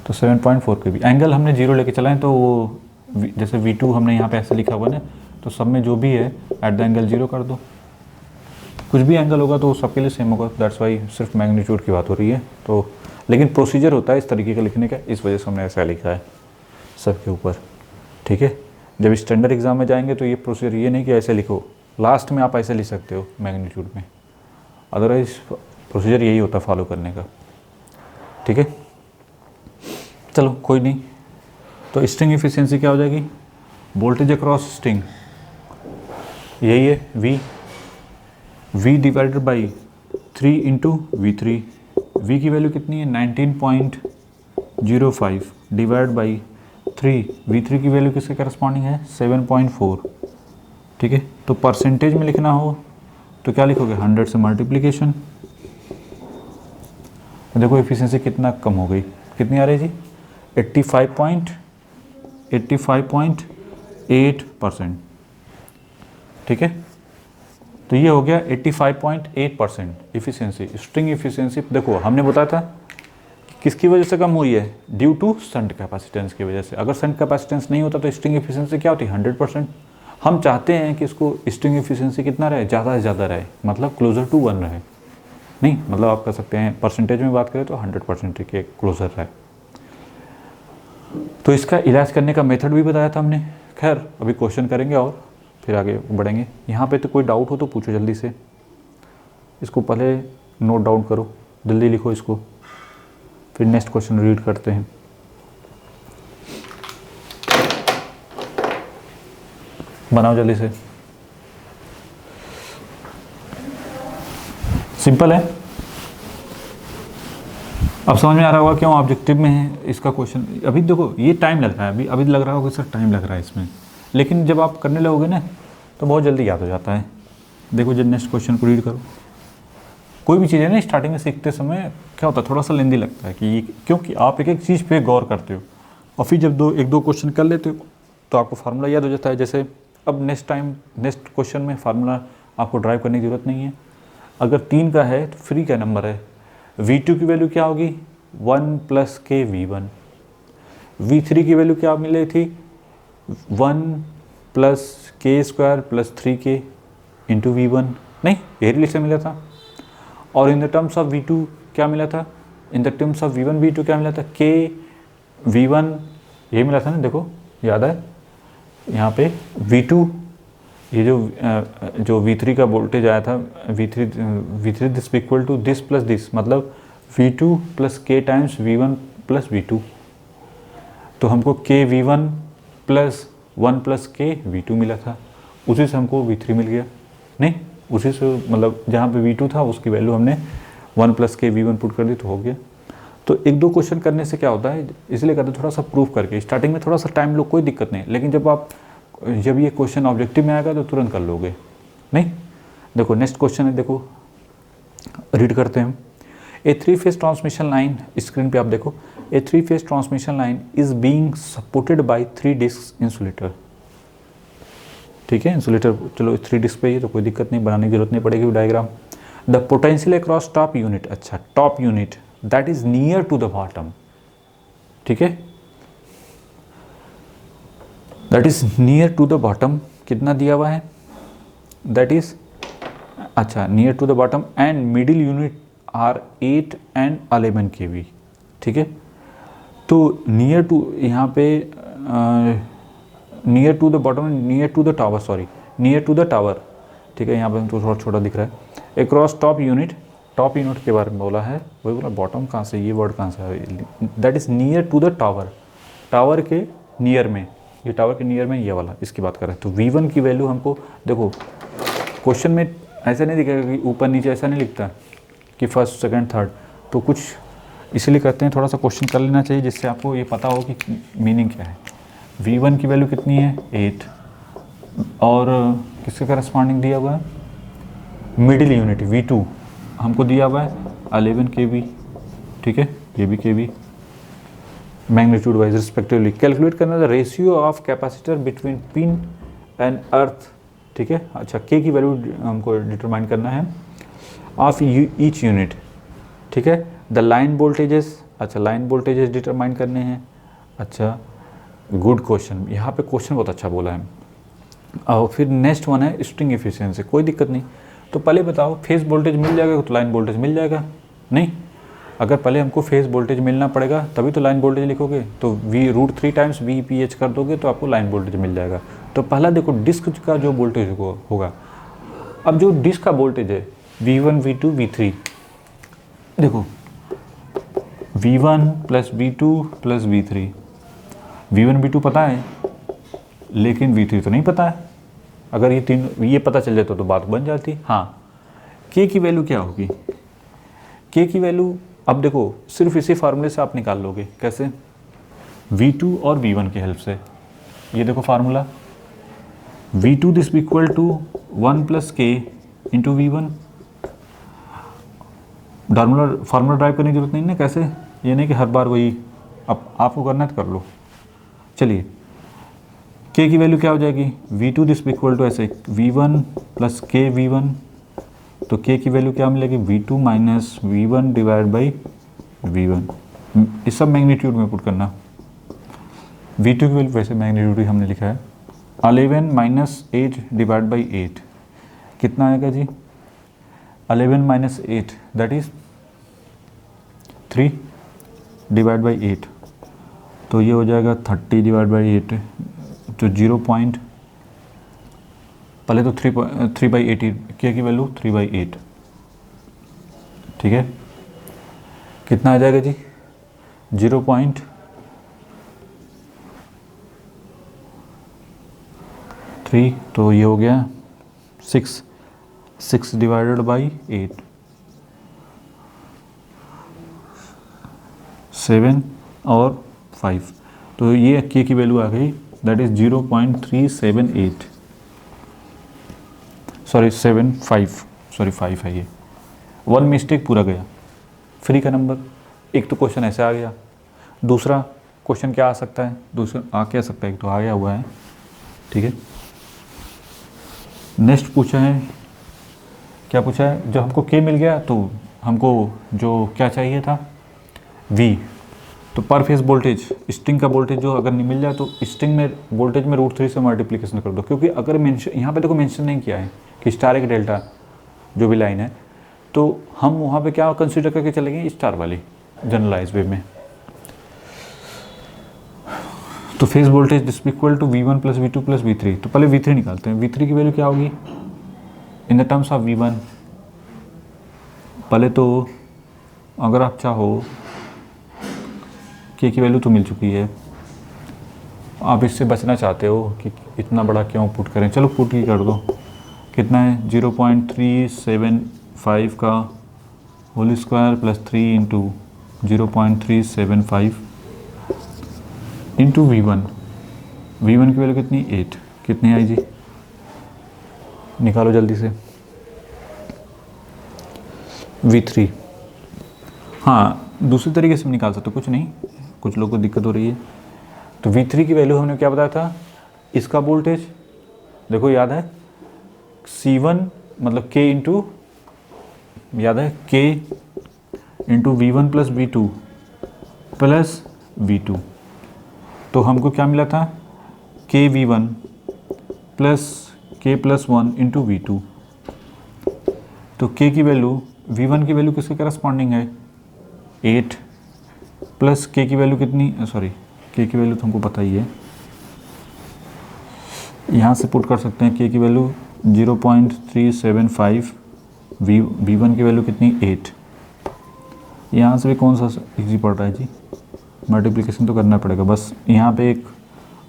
तो 7.4 kV, एंगल हमने 0 लेके चलाएं तो वो जैसे V2 हमने यहाँ पे ऐसे लिखा हुआ ना, तो सब में जो भी है एट द एंगल 0 कर दो, कुछ भी एंगल होगा तो सबके लिए सेम होगा। दैट्स वाई सिर्फ मैग्नीट्यूड की बात हो रही है। तो लेकिन प्रोसीजर होता है इस तरीके का लिखने का, इस वजह से हमने ऐसा लिखा है सबके ऊपर, ठीक है। जब स्टैंडर्ड एग्जाम में जाएंगे तो ये प्रोसीजर ये नहीं कि ऐसे लिखो, लास्ट में आप ऐसे लिख सकते हो मैग्नीट्यूड में, अदरवाइज प्रोसीजर यही होता है फॉलो करने का, ठीक है। चलो कोई नहीं, तो स्ट्रिंग इफिशियंसी क्या हो जाएगी, वोल्टेज अक्रॉस स्ट्रिंग यही है V divided by 3 into V3। V की वैल्यू कितनी है 19.05 डिवाइड बाई 3, V3 की वैल्यू किसके करस्पॉन्डिंग है 7.4, ठीक है। तो परसेंटेज में लिखना हो तो क्या लिखोगे 100 से मल्टीप्लिकेशन। देखो एफिशिएंसी कितना कम हो गई, कितनी आ रही है जी 85.8%, ठीक है। तो ये हो गया 85.8% इफिशिएंसी, स्ट्रिंग इफिशिएंसी। देखो हमने बताया था किसकी वजह से कम हुई है, ड्यू टू शंट कैपेसिटेंस की वजह से। अगर शंट कैपेसिटेंस नहीं होता तो स्ट्रिंग इफिशिएंसी क्या होती 100%। हम चाहते हैं कि इसको स्ट्रिंग इफिशिएंसी कितना रहे, ज़्यादा से ज़्यादा रहे, मतलब क्लोजर टू 1 रहे, नहीं मतलब आप कह सकते हैं परसेंटेज में बात करें तो 100% के क्लोजर रहे। तो इसका इलाज करने का मेथड भी बताया था हमने। खैर अभी क्वेश्चन करेंगे और फिर आगे बढ़ेंगे। यहाँ पे तो कोई डाउट हो तो पूछो जल्दी से, इसको पहले नोट डाउन करो, जल्दी लिखो इसको, फिर नेक्स्ट क्वेश्चन रीड करते हैं। बनाओ जल्दी से, सिंपल है। अब समझ में आ रहा होगा क्यों ऑब्जेक्टिव में है इसका क्वेश्चन। अभी देखो ये टाइम लग रहा है, अभी लग रहा होगा सर टाइम लग रहा है इसमें, लेकिन जब आप करने लगोगे ना तो बहुत जल्दी याद हो जाता है। देखो जब नेक्स्ट क्वेश्चन को रीड करो। कोई भी चीज़ है ना स्टार्टिंग में सीखते समय क्या होता है थोड़ा सा लेंदी लगता है कि क्योंकि आप एक एक चीज़ पे गौर करते हो और फिर जब एक दो क्वेश्चन कर लेते हो तो आपको फार्मूला याद हो जाता है। जैसे अब नेक्स्ट क्वेश्चन में फार्मूला आपको ड्राइव करने की ज़रूरत नहीं है। अगर 3 का है तो फ्री का नंबर है, V2 की वैल्यू क्या होगी 1 प्लस के V1, V3 की वैल्यू क्या मिल रही थी 1 plus k square plus 3k into V1, नहीं ये रिलेशन मिला था। और in the terms of V2 क्या मिला था, in the terms of V1 V2 क्या मिला था k V1 ये मिला था ना, देखो याद है यहाँ पे V2 ये जो V3 का वोल्टेज आया था, V3 this equal to this plus this, मतलब V2 प्लस के टाइम्स V1 प्लस V2। तो हमको के V1 प्लस 1 प्लस के V2 मिला था, उसी से हमको V3 मिल गया। नहीं, उसी से मतलब जहाँ पे V2 था उसकी वैल्यू हमने 1 प्लस के V1 पुट कर दी तो हो गया। तो एक दो क्वेश्चन करने से क्या होता है, इसलिए कहते हैं थोड़ा सा प्रूफ करके, स्टार्टिंग में थोड़ा सा टाइम लो, कोई दिक्कत नहीं, लेकिन जब ये क्वेश्चन ऑब्जेक्टिव में आएगा तो तुरंत कर लोगे। नहीं, देखो नेक्स्ट क्वेश्चन है, देखो रीड करते हैं हम। ए 3-फेज ट्रांसमिशन लाइन, स्क्रीन पे आप देखो, ए 3-फेज transmission line is being supported by 3 disc insulator. ठीक है, इंसुलेटर चलो 3 डिस्क पे ही तो कोई दिक्कत नहीं, बनाने की जरूरत नहीं पड़ेगी diagram. The potential across top unit, अच्छा top unit that is near to the bottom. ठीक है, that is near to the bottom, कितना दिया हुआ है, दैट इज अच्छा near to the bottom and middle unit are 8 and 11 kV। ठीक है, तो नियर टू यहाँ पे near to the bottom, near to the tower, sorry near to the tower. ठीक है, यहाँ पे तो थोड़ा छोटा दिख रहा है। Across top unit, top unit के बारे में बोला है, वही बोला बॉटम कहाँ से, ये वर्ड कहाँ से है, that is near to the tower, tower के नियर में, ये टावर के नियर में ये वाला, इसकी बात कर रहे हैं। तो V1 की वैल्यू हमको देखो क्वेश्चन में ऐसा नहीं दिखेगा कि ऊपर नीचे, ऐसा नहीं लिखता कि फर्स्ट सेकंड थर्ड, तो कुछ इसलिए कहते हैं थोड़ा सा क्वेश्चन कर लेना चाहिए जिससे आपको ये पता हो कि मीनिंग क्या है। V1 की वैल्यू कितनी है 8, और किसके करस्पॉन्डिंग दिया हुआ है, मिडिल यूनिट V2 हमको दिया हुआ है 11 kV। ठीक है, ये भी kV, magnitude wise respectively. Calculate करना the ratio of capacitor between pin and earth. ठीक है, अच्छा के की वैल्यू हमको डिटरमाइन करना है ऑफ ईच यूनिट। ठीक है, द लाइन वोल्टेजेस, अच्छा लाइन वोल्टेजेस डिटरमाइन करने हैं। अच्छा गुड क्वेश्चन, यहाँ पे क्वेश्चन बहुत अच्छा बोला है। और फिर नेक्स्ट वन है स्ट्रिंग एफिशिएंसी, कोई दिक्कत नहीं। तो पहले बताओ फेज वोल्टेज मिल जाएगा तो लाइन वोल्टेज मिल जाएगा, नहीं अगर पहले हमको फेज वोल्टेज मिलना पड़ेगा तभी तो लाइन वोल्टेज लिखोगे, तो √3 टाइम्स VPH कर दोगे तो आपको लाइन वोल्टेज मिल जाएगा। तो पहला देखो डिस्क का जो वोल्टेज होगा, अब जो डिस्क का वोल्टेज है V1 V2 V3, देखो V1 plus V2 plus V3, V1 V2 पता है लेकिन V3 तो नहीं पता है। अगर ये पता चल जाता तो बात बन जाती। हाँ, K की वैल्यू क्या होगी, K की वैल्यू अब देखो सिर्फ इसी फार्मूले से आप निकाल लोगे, कैसे, V2 और V1 की हेल्प से। ये देखो formula, V2 this equal to 1 plus K into V1। Formula derive करने की जरूरत नहीं ना, कैसे, ये नहीं कि हर बार वही, अब आपको करना है तो कर लो। चलिए K की वैल्यू क्या हो जाएगी, V2 दिस इक्वल टू ऐसे V1 प्लस के V1, तो K की वैल्यू क्या मिलेगी, V2 minus V1 divide by V1। इस सब मैग्नीट्यूड में पुट करना। V2 की वैल्यू वैसे मैग्नीट्यूड ही हमने लिखा है, 11 माइनस 8 डिवाइड बाई 8 कितना आएगा जी, 11 minus 8 that is 3 divide by 8, तो ये हो जाएगा 30 डिवाइड बाई 8, तो 0. पहले तो 3/8, K की वैल्यू 3/8। ठीक है, कितना आ जाएगा जी, 0.3, तो ये हो गया 6 डिवाइडेड बाई 8, 7 और 5, तो ये K की वैल्यू आ गई, दैट इज 0.378, सॉरी 5 है ये, 1 मिस्टेक पूरा गया, फ्री का नंबर। एक तो क्वेश्चन ऐसे आ गया, दूसरा क्वेश्चन क्या आ सकता है, दूसरा आ क्या सकता है, एक तो आ गया हुआ है। ठीक है, नेक्स्ट पूछा है, क्या पूछा है, जब हमको K मिल गया तो हमको जो क्या चाहिए था V, तो पर फेज वोल्टेज, स्ट्रिंग का वोल्टेज जो अगर नहीं मिल जाए तो स्ट्रिंग में वोल्टेज में √3 से मल्टीप्लिकेशन कर दो, क्योंकि अगर मेंशन यहाँ पे देखो मेंशन नहीं किया है कि स्टार एक डेल्टा जो भी लाइन है, तो हम वहाँ पे क्या कंसीडर करके चलेंगे, स्टार वाली जनरलाइज वे में। तो phase voltage is equal to V1 plus V2 plus V3। तो पहले V3 निकालते हैं। V3 की वैल्यू क्या होगी in the terms of V1? पहले तो अगर आप चाहो K की वैल्यू तो मिल चुकी है, आप इससे बचना चाहते हो कि इतना बड़ा क्यों पुट करें, चलो पुट ही कर दो। कितना है 0.375 का whole square plus 3 into 0.375 into V1 की वैल्यू कितनी 8, कितनी आई जी निकालो जल्दी से। V3 हाँ दूसरी तरीके से निकाल सकते हो, कुछ नहीं, कुछ लोगों को दिक्कत हो रही है। तो V3 की वैल्यू हमने क्या बताया था, इसका वोल्टेज देखो याद है C1 मतलब K इंटू, याद है K into V1 plus V2 plus V2। तो हमको क्या मिला था K V1 plus K plus 1 into V2। तो K की वैल्यू V1 की वैल्यू किसके करस्पॉन्डिंग है 8 प्लस K की वैल्यू कितनी, सॉरी K की वैल्यू तो हमको पता ही है, यहाँ से पुट कर सकते हैं K की वैल्यू 0.375, V1 की वैल्यू कितनी 8। यहाँ से भी कौन सा इजी पड़ रहा है जी, मल्टीप्लिकेशन तो करना पड़ेगा बस। यहाँ पे एक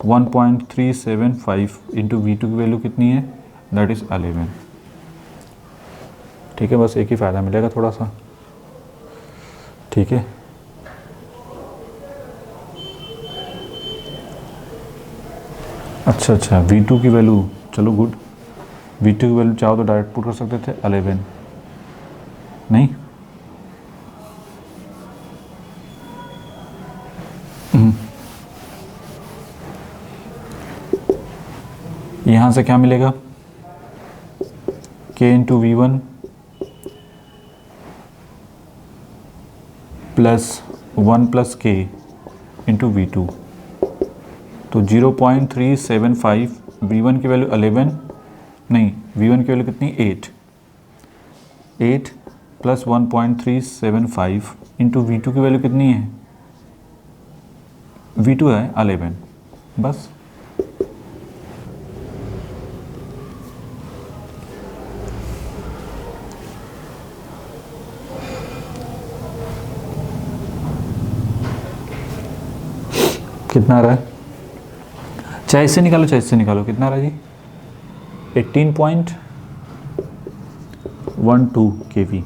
1.375 इंटू V2 की वैल्यू कितनी है दैट इज़ 11। ठीक है, बस एक ही फ़ायदा मिलेगा थोड़ा सा। ठीक है, अच्छा V2 की वैल्यू, चलो गुड, V2 की वैल्यू चाहो तो डायरेक्ट पुट कर सकते थे 11, नहीं यहाँ से क्या मिलेगा K into V1 plus 1 plus K into V2। तो 0.375, V1 की वैल्यू 11, नहीं V1 की वैल्यू कितनी 8 प्लस 1.375 इंटू V2 की वैल्यू कितनी है, V2 है 11, बस। कितना आ रहा है, चाहे इससे निकालो चाहे इससे निकालो, कितना आ रहा है जी 18.12 kV।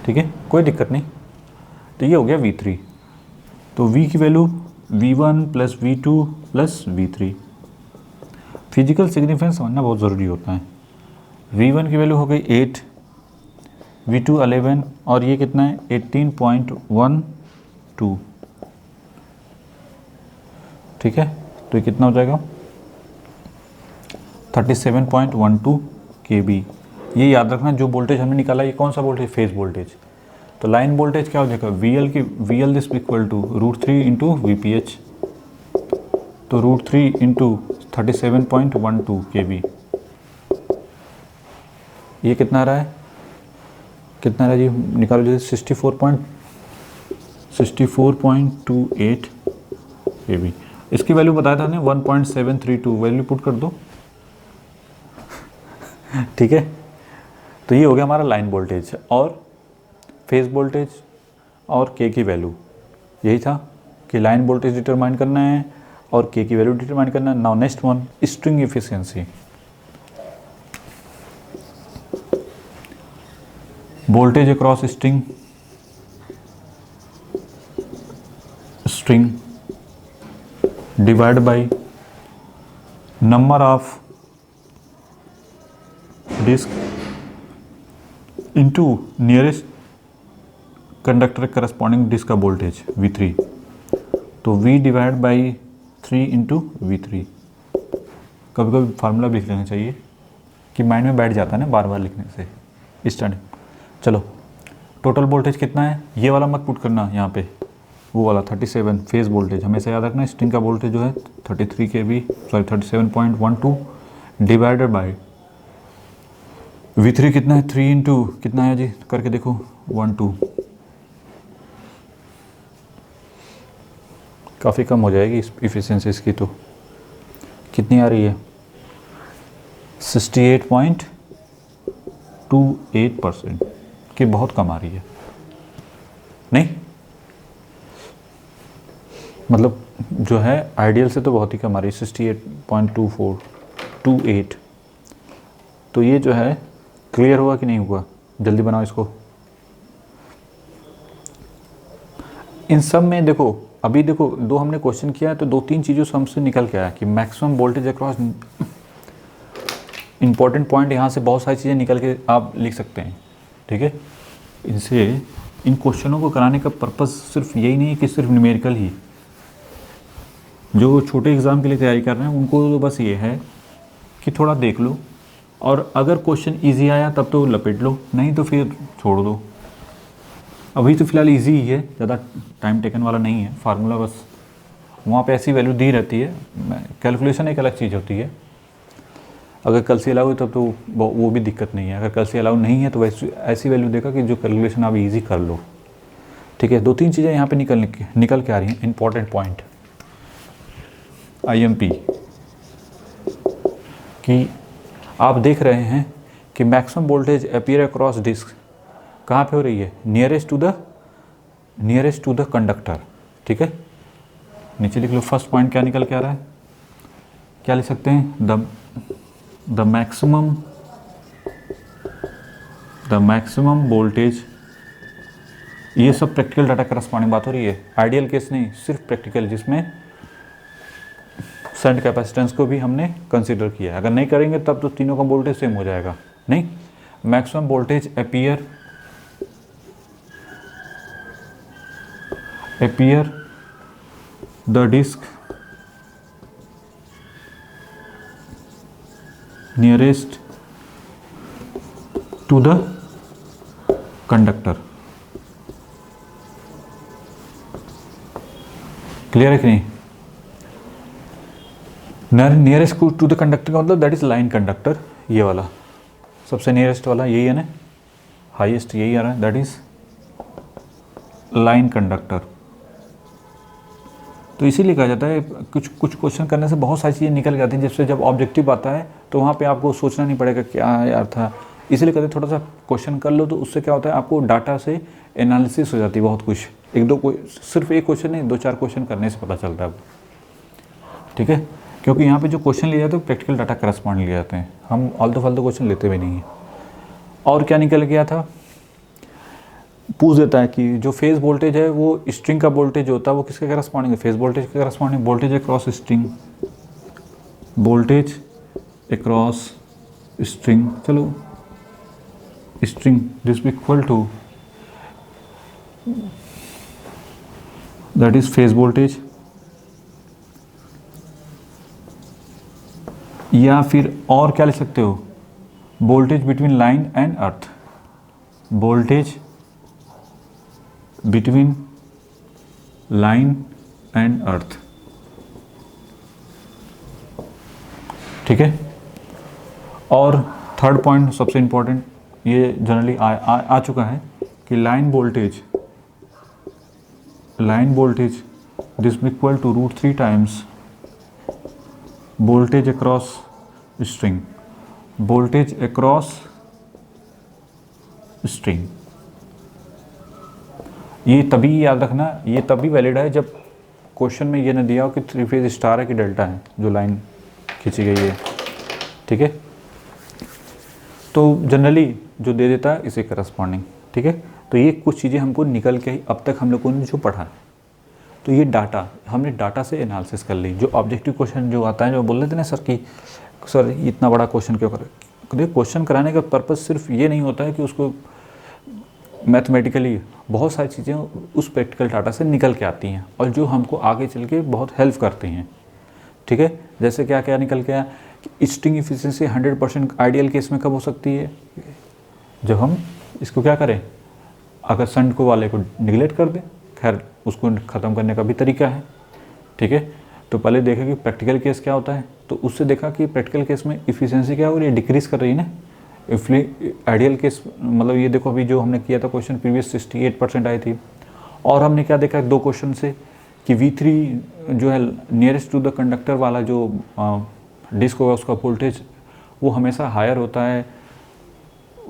ठीक है, कोई दिक्कत नहीं। तो ये हो गया V3। तो V की value V1 plus V2 plus V3। Physical significance समझना बहुत ज़रूरी होता है। V1 की वैल्यू हो गई 8, V2 11 और ये कितना है 18.12। ठीक है, तो ये कितना हो जाएगा 37.12 kV। ये याद रखना, जो वोल्टेज हमने निकाला ये कौन सा वोल्टेज, फेज वोल्टेज। तो लाइन वोल्टेज क्या हो जाएगा VL this equal to √3 into VPH। तो √3 इंटू 37.12 kV। ये कितना आ रहा है, कितना आ रहा है जी निकालो जैसे 64.28 kV। इसकी वैल्यू बताया था ना 1.732, वैल्यू पुट कर दो। ठीक है, तो ये हो गया हमारा लाइन वोल्टेज और फेज वोल्टेज और K की वैल्यू। यही था कि लाइन वोल्टेज डिटरमाइन करना है और K की वैल्यू डिटरमाइन करना है। Now next one, string efficiency. Voltage across string divide by number of disc into nearest conductor corresponding disc का वोल्टेज V3। तो V divide by 3 into V3। कभी कभी फार्मूला भी लिख लेना चाहिए कि माइंड में बैठ जाता है ना बार बार लिखने से स्टार्टिंग। चलो टोटल वोल्टेज कितना है, ये वाला मत पुट करना यहाँ पे, वो वाला 37 फेज वोल्टेज हमेशा याद रखना। स्ट्रिंग का वोल्टेज जो है 37.12 डिवाइडेड बाय V3 कितना है 3 इंटू कितना है जी करके देखो 12। काफ़ी कम हो जाएगी इस इफ़िशियंसी इसकी। तो कितनी आ रही है? 68.28% की, बहुत कम आ रही है नहीं? मतलब जो है आइडियल से तो बहुत ही कम आ रही है, 68.2428। तो ये जो है क्लियर हुआ कि नहीं हुआ? जल्दी बनाओ इसको। इन सब में देखो, अभी देखो दो हमने क्वेश्चन किया है तो 2-3 चीज़ों से हमसे निकल के आया कि maximum voltage across, important point यहाँ से बहुत सारी चीज़ें निकल के आप लिख सकते हैं, ठीक है। इनसे इन क्वेश्चनों को कराने का पर्पज़ सिर्फ यही नहीं है कि सिर्फ न्यूमेरिकल ही, जो छोटे एग्ज़ाम के लिए तैयारी कर रहे हैं उनको तो बस ये है कि थोड़ा देख लो, और अगर क्वेश्चन इजी आया तब तो लपेट लो, नहीं तो फिर छोड़ दो। अभी तो फ़िलहाल इजी ही है, ज़्यादा टाइम टेकन वाला नहीं है। फार्मूला बस वहाँ पे ऐसी वैल्यू दी रहती है, कैलकुलेशन एक अलग चीज़ होती है। अगर कल से अलाउ है तब तो वो भी दिक्कत नहीं है, अगर कल से अलाउ नहीं है तो वैसे ऐसी वैल्यू देगा कि जो कैलकुलेशन आप इजी कर लो, ठीक है। 2-3 चीज़ें यहाँ पे निकल के आ रही हैं, इंपॉर्टेंट पॉइंट IMP कि आप देख रहे हैं कि maximum voltage appear across disc कहाँ पे हो रही है? नियरेस्ट टू द कंडक्टर, ठीक है। नीचे लिख लो फर्स्ट पॉइंट क्या निकल के आ रहा है, क्या लिख सकते हैं? द मैक्सिमम वोल्टेज, ये सब प्रैक्टिकल डाटा करस्पॉन्डिंग बात हो रही है, आइडियल केस नहीं, सिर्फ प्रैक्टिकल, जिसमें शंट कैपेसिटेंस को भी हमने कंसीडर किया है। अगर नहीं करेंगे तब तो तीनों का वोल्टेज सेम हो जाएगा, नहीं। Maximum voltage appear the disc nearest to the conductor. Clear है कि नहीं? नियरेस्ट टू द कंडक्टर का मतलब दैट इज लाइन कंडक्टर, ये वाला सबसे नियरेस्ट वाला यही है ना, हाईएस्ट यही आ रहा है, दैट इज लाइन कंडक्टर। तो इसीलिए कहा जाता है कुछ क्वेश्चन करने से बहुत सारी चीज़ें निकल जाती हैं, जिससे जब ऑब्जेक्टिव आता है तो वहाँ पे आपको सोचना नहीं पड़ेगा क्या यार था। इसीलिए कहते हैं थोड़ा सा क्वेश्चन कर लो, तो उससे क्या होता है आपको डाटा से एनालिसिस हो जाती है बहुत कुछ। सिर्फ एक क्वेश्चन नहीं, 2-4 क्वेश्चन करने से पता चलता है, ठीक है। क्योंकि यहाँ पे जो क्वेश्चन लिए जाते हैं प्रैक्टिकल डाटा करस्पॉन्ड लिए जाते हैं, हम आलतू फालतू क्वेश्चन लेते भी नहीं हैं। और क्या निकल गया था, पूछ देता है कि जो फेज वोल्टेज है वो स्ट्रिंग का वोल्टेज होता है वो किसके करस्पॉन्डिंग है? फेज वोल्टेज के corresponding. Voltage across string, voltage across string, चलो string this equal to that is phase voltage, या फिर और क्या लिख सकते हो, voltage between line and earth, voltage between line and earth, ठीक है। और थर्ड पॉइंट सबसे इंपॉर्टेंट, ये जनरली आ चुका है कि line voltage this equal to √3 times voltage across string, voltage across string. ये तभी याद रखना, ये तभी वैलिड है जब क्वेश्चन में ये न दिया हो कि 3 फेज स्टार है कि डेल्टा है जो लाइन खींची गई है, ठीक है। तो जनरली जो दे देता है इसे करस्पॉन्डिंग, ठीक है। तो ये कुछ चीज़ें हमको निकल के ही अब तक हम लोगों ने जो पढ़ा, तो ये डाटा हमने डाटा से एनालिसिस कर ली। जो ऑब्जेक्टिव क्वेश्चन जो आता है, जो बोल रहे थे ना सर कि सर इतना बड़ा क्वेश्चन क्यों करें, देखिए क्वेश्चन कराने का पर्पज़ सिर्फ ये नहीं होता है कि उसको मैथमेटिकली, बहुत सारी चीज़ें उस प्रैक्टिकल डाटा से निकल के आती हैं और जो हमको आगे चल के बहुत हेल्प करती हैं, ठीक है। जैसे क्या क्या निकल के आया कि स्ट्रिंग इफिशिएंसी 100% आइडियल केस में कब हो सकती है, जब हम इसको क्या करें, अगर शंट को वाले को निगलेक्ट कर दें। खैर उसको ख़त्म करने का भी तरीका है, ठीक है। तो पहले देखा कि प्रैक्टिकल केस क्या होता है, तो उससे देखा कि प्रैक्टिकल केस में इफिशिएंसी क्या हो रही है, डिक्रीज़ कर रही है ना। आइडियल केस मतलब ये देखो, अभी जो हमने किया था क्वेश्चन प्रीवियस 68% आई थी, और हमने क्या देखा 2 क्वेश्चन से कि V3 जो है नियरेस्ट टू द कंडक्टर वाला जो डिस्क होगा उसका वोल्टेज वो हमेशा हायर होता है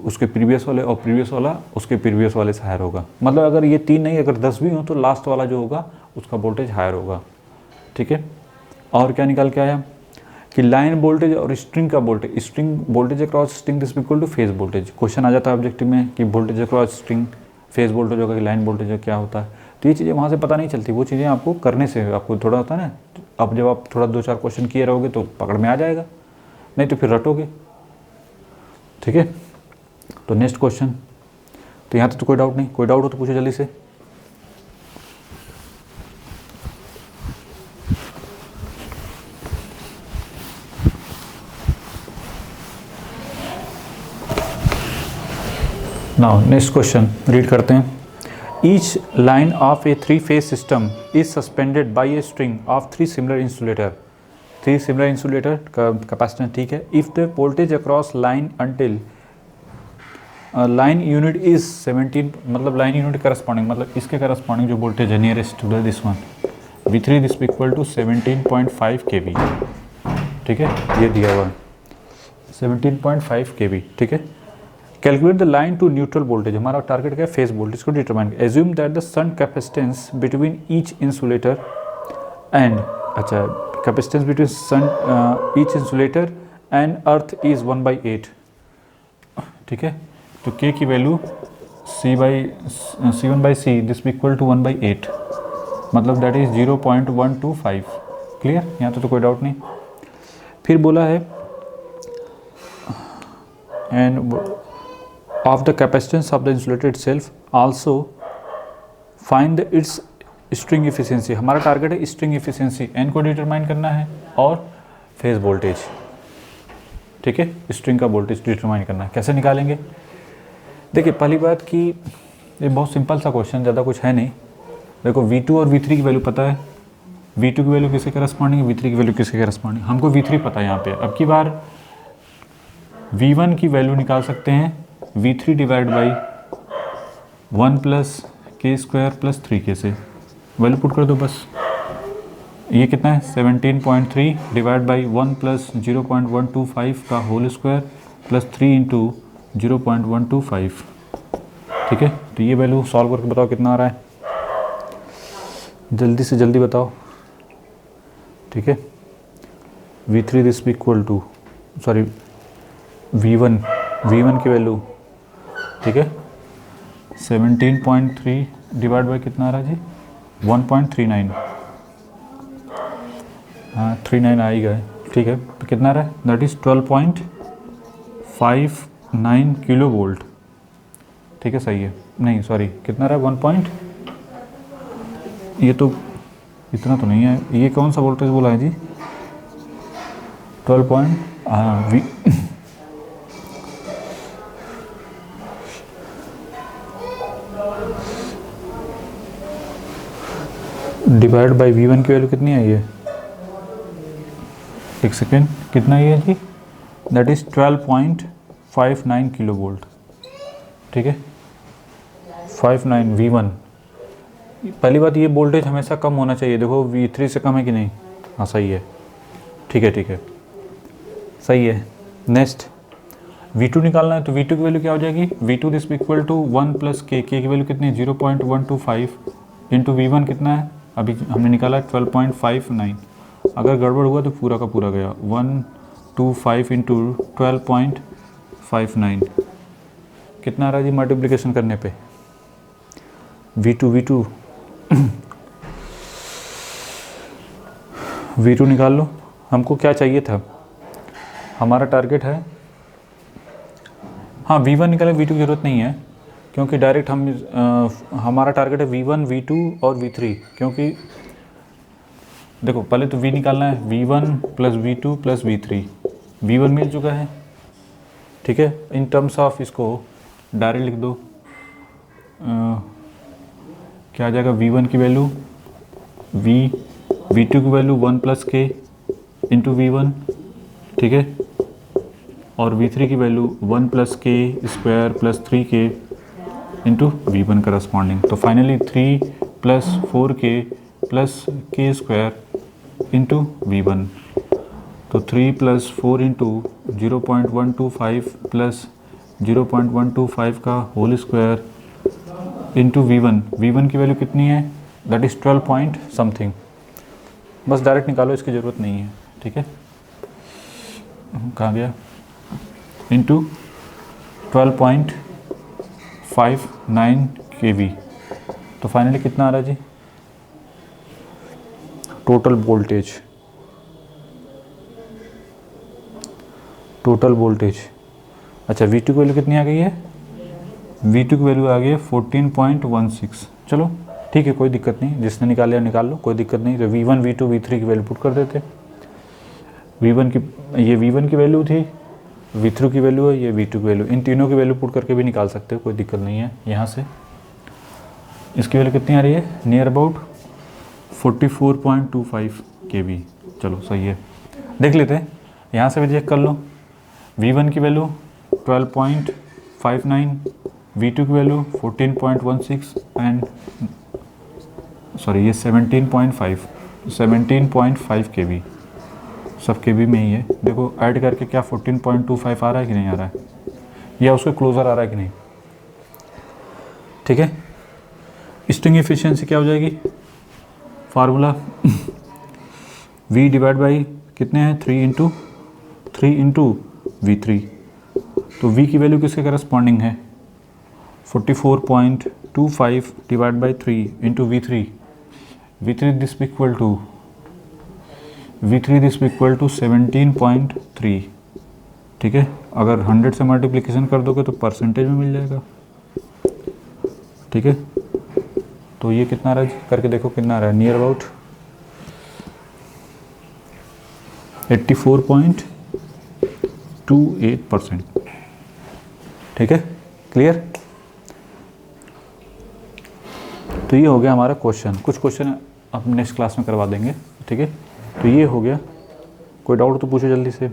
उसके प्रीवियस वाले, और प्रीवियस वाला उसके प्रीवियस वाले से हायर होगा। मतलब अगर ये 3 नहीं, अगर 10 भी हो तो लास्ट वाला जो होगा उसका वोल्टेज हायर होगा। ठीक है, और क्या निकाल के आया कि लाइन वोल्टेज और स्ट्रिंग का voltage, string voltage across string is equal to phase voltage. Question आ जाता है ऑब्जेक्टिव में कि voltage across string phase voltage होगा कि लाइन वोल्टेज क्या होता है। तो ये चीज़ें वहाँ से पता नहीं चलती, वो चीज़ें आपको करने से आपको थोड़ा होता है ना, अब जब आप थोड़ा 2-4 क्वेश्चन किए रहोगे तो पकड़ में आ जाएगा, नहीं तो फिर रटोगे। ठीक है, तो नेक्स्ट क्वेश्चन, तो यहाँ तो कोई डाउट नहीं, कोई डाउट हो तो पूछो जल्दी से। नाउ नेक्स्ट क्वेश्चन रीड करते हैं। Each line of A 3-phase system is suspended by a string of 3 similar insulator. 3 similar insulator का कैपेसिटेंस, ठीक है। If the voltage across line until line unit is 17, मतलब लाइन यूनिट करस्पॉन्डिंग, मतलब इसके corresponding जो voltage है nearest to this one, V3 this equal to 17.5 kV। ठीक है, ये दिया हुआ 17.5 kV। ठीक है, calculate the line to neutral voltage, हमारा टारगेट क्या है, फेज वोल्टेज को determine. Assume that the shunt capacitance between each insulator and, अच्छा, capacitance between shunt each insulator and earth is 1/8। ठीक है, तो K की value C1/C this equal to 1/8, मतलब दैट इज 0.125। क्लियर, यहाँ तो कोई डाउट नहीं। फिर बोला है and of the capacitance of the insulator itself, also find its string efficiency। हमारा टारगेट है string efficiency, n को डिटरमाइन करना है और फेज वोल्टेज। ठीक है, स्ट्रिंग का वोल्टेज डिटरमाइन करना है। कैसे निकालेंगे, देखिए पहली बात कि ये बहुत सिंपल सा क्वेश्चन, ज़्यादा कुछ है नहीं। देखो V2 और V3 की वैल्यू पता है, V2 की वैल्यू किसके करस्पॉन्डिंग है, V3 की वैल्यू किसके करस्पॉन्डिंग, हमको V3 पता है यहाँ पे। अब की बार V1 की वैल्यू निकाल सकते हैं V3 divide by 1 + k² + 3k से वैल्यू पुट कर दो बस। ये कितना है 17.3 डिवाइड बाई 1 + 0.125 का होल स्क्वायर प्लस 3 × 0.125। ठीक है, तो ये वैल्यू सॉल्व करके बताओ कितना आ रहा है, जल्दी से जल्दी बताओ। ठीक है, V3 this equal to, sorry V1 की वैल्यू, ठीक है 17.3 डिवाइड बाई कितना आ रहा है जी 1.39, हाँ 39 आएगा। ठीक है, तो कितना आ रहा है, दैट इज़ 12.59 किलो वोल्ट। ठीक है, सही है, नहीं सॉरी कितना रहा है 1 ये तो इतना तो नहीं है, ये कौन सा वोल्टेज बोला है जी 12 डिवाइड बाई V1 की वैल्यू कितनी आई है, एक सेकेंड, कितना आई है जी, दैट इज़ 12.59 किलो वोल्ट। ठीक है, 59 V1। पहली बात ये वोल्टेज हमेशा कम होना चाहिए, देखो V3 से कम है कि नहीं, हाँ सही है। ठीक है, ठीक है, सही है। नेक्स्ट V2 निकालना है, तो V2 की वैल्यू क्या हो जाएगी, V2 this equal to 1 + k की वैल्यू कितनी है 0.125 इंटू V1 कितना है, अभी हमने निकाला 12.59। अगर गड़बड़ हुआ तो पूरा का पूरा गया, 125 इंटू 12.59 कितना आ रहा है जी मल्टीप्लिकेशन करने पे, V2 निकाल लो। हमको क्या चाहिए था, हमारा टारगेट है, हाँ V1 निकाले, V2 की ज़रूरत नहीं है क्योंकि डायरेक्ट हम हमारा टारगेट है V1, V2 और V3, क्योंकि देखो पहले तो V निकालना है, V1 + V2 + V3, V1 मिल चुका है। ठीक है, इन टर्म्स ऑफ इसको डायरेक्ट लिख दो, क्या आ जाएगा V1 की वैल्यू V2 की वैल्यू 1 + k इंटू V1, ठीक है, और V3 की value 1 + k² + 3k into V1 corresponding. तो finally 3 + 4k plus k square into V1, तो 3 + 4 इंटू 0.125 प्लस 0.125 का होल स्क्वायर इंटू V1 की वैल्यू कितनी है, दैट इज़ 12 पॉइंट समथिंग। बस डायरेक्ट निकालो, इसकी ज़रूरत नहीं है, ठीक है। कहाँ गया, इंटू 12.59 kV, तो फाइनली कितना आ रहा है जी, टोटल वोल्टेज। अच्छा, V2 की वैल्यू कितनी आ गई है, V2 की वैल्यू आ गई है 14.16। चलो ठीक है, कोई दिक्कत नहीं, जिसने निकाल लिया निकाल लो, कोई दिक्कत नहीं। तो V1, V2, V3 की वैल्यू पुट कर देते। V1 की वैल्यू थी, V3 की वैल्यू है, ये V2 की वैल्यू, इन तीनों की वैल्यू पुट करके भी निकाल सकते हो, कोई दिक्कत नहीं है। यहाँ से इसकी वैल्यू कितनी आ रही है, नियर अबाउट 44.25 kV। चलो सही है, देख लेते हैं, यहाँ से भी चेक कर लो। V1 की वैल्यू 12.59, V2 की वैल्यू 14.16 एंड सॉरी ये 17.5 kV, सब kV में ही है। देखो ऐड करके क्या 14.25 आ रहा है कि नहीं आ रहा है, या उसके क्लोज़र आ रहा है कि नहीं, ठीक है। स्ट्रिंग एफिशिएंसी क्या हो जाएगी, फार्मूला V डिवाइड बाई कितने हैं, 3 इंटू V3, तो V की वैल्यू किसके करस्पॉन्डिंग है, 44.25 divide by 3 into V3 this equal to 17.3, ठीक है। अगर 100 से मल्टीप्लिकेशन कर दोगे तो परसेंटेज में मिल जाएगा, ठीक है। तो ये कितना आ रहा है करके देखो, कितना आ रहा है, नियर अबाउट 84.28%, ठीक है, क्लियर। तो ये हो गया हमारा क्वेश्चन। कुछ क्वेश्चन अब नेक्स्ट क्लास में करवा देंगे, ठीक है। तो ये हो गया, कोई डाउट तो पूछो जल्दी से,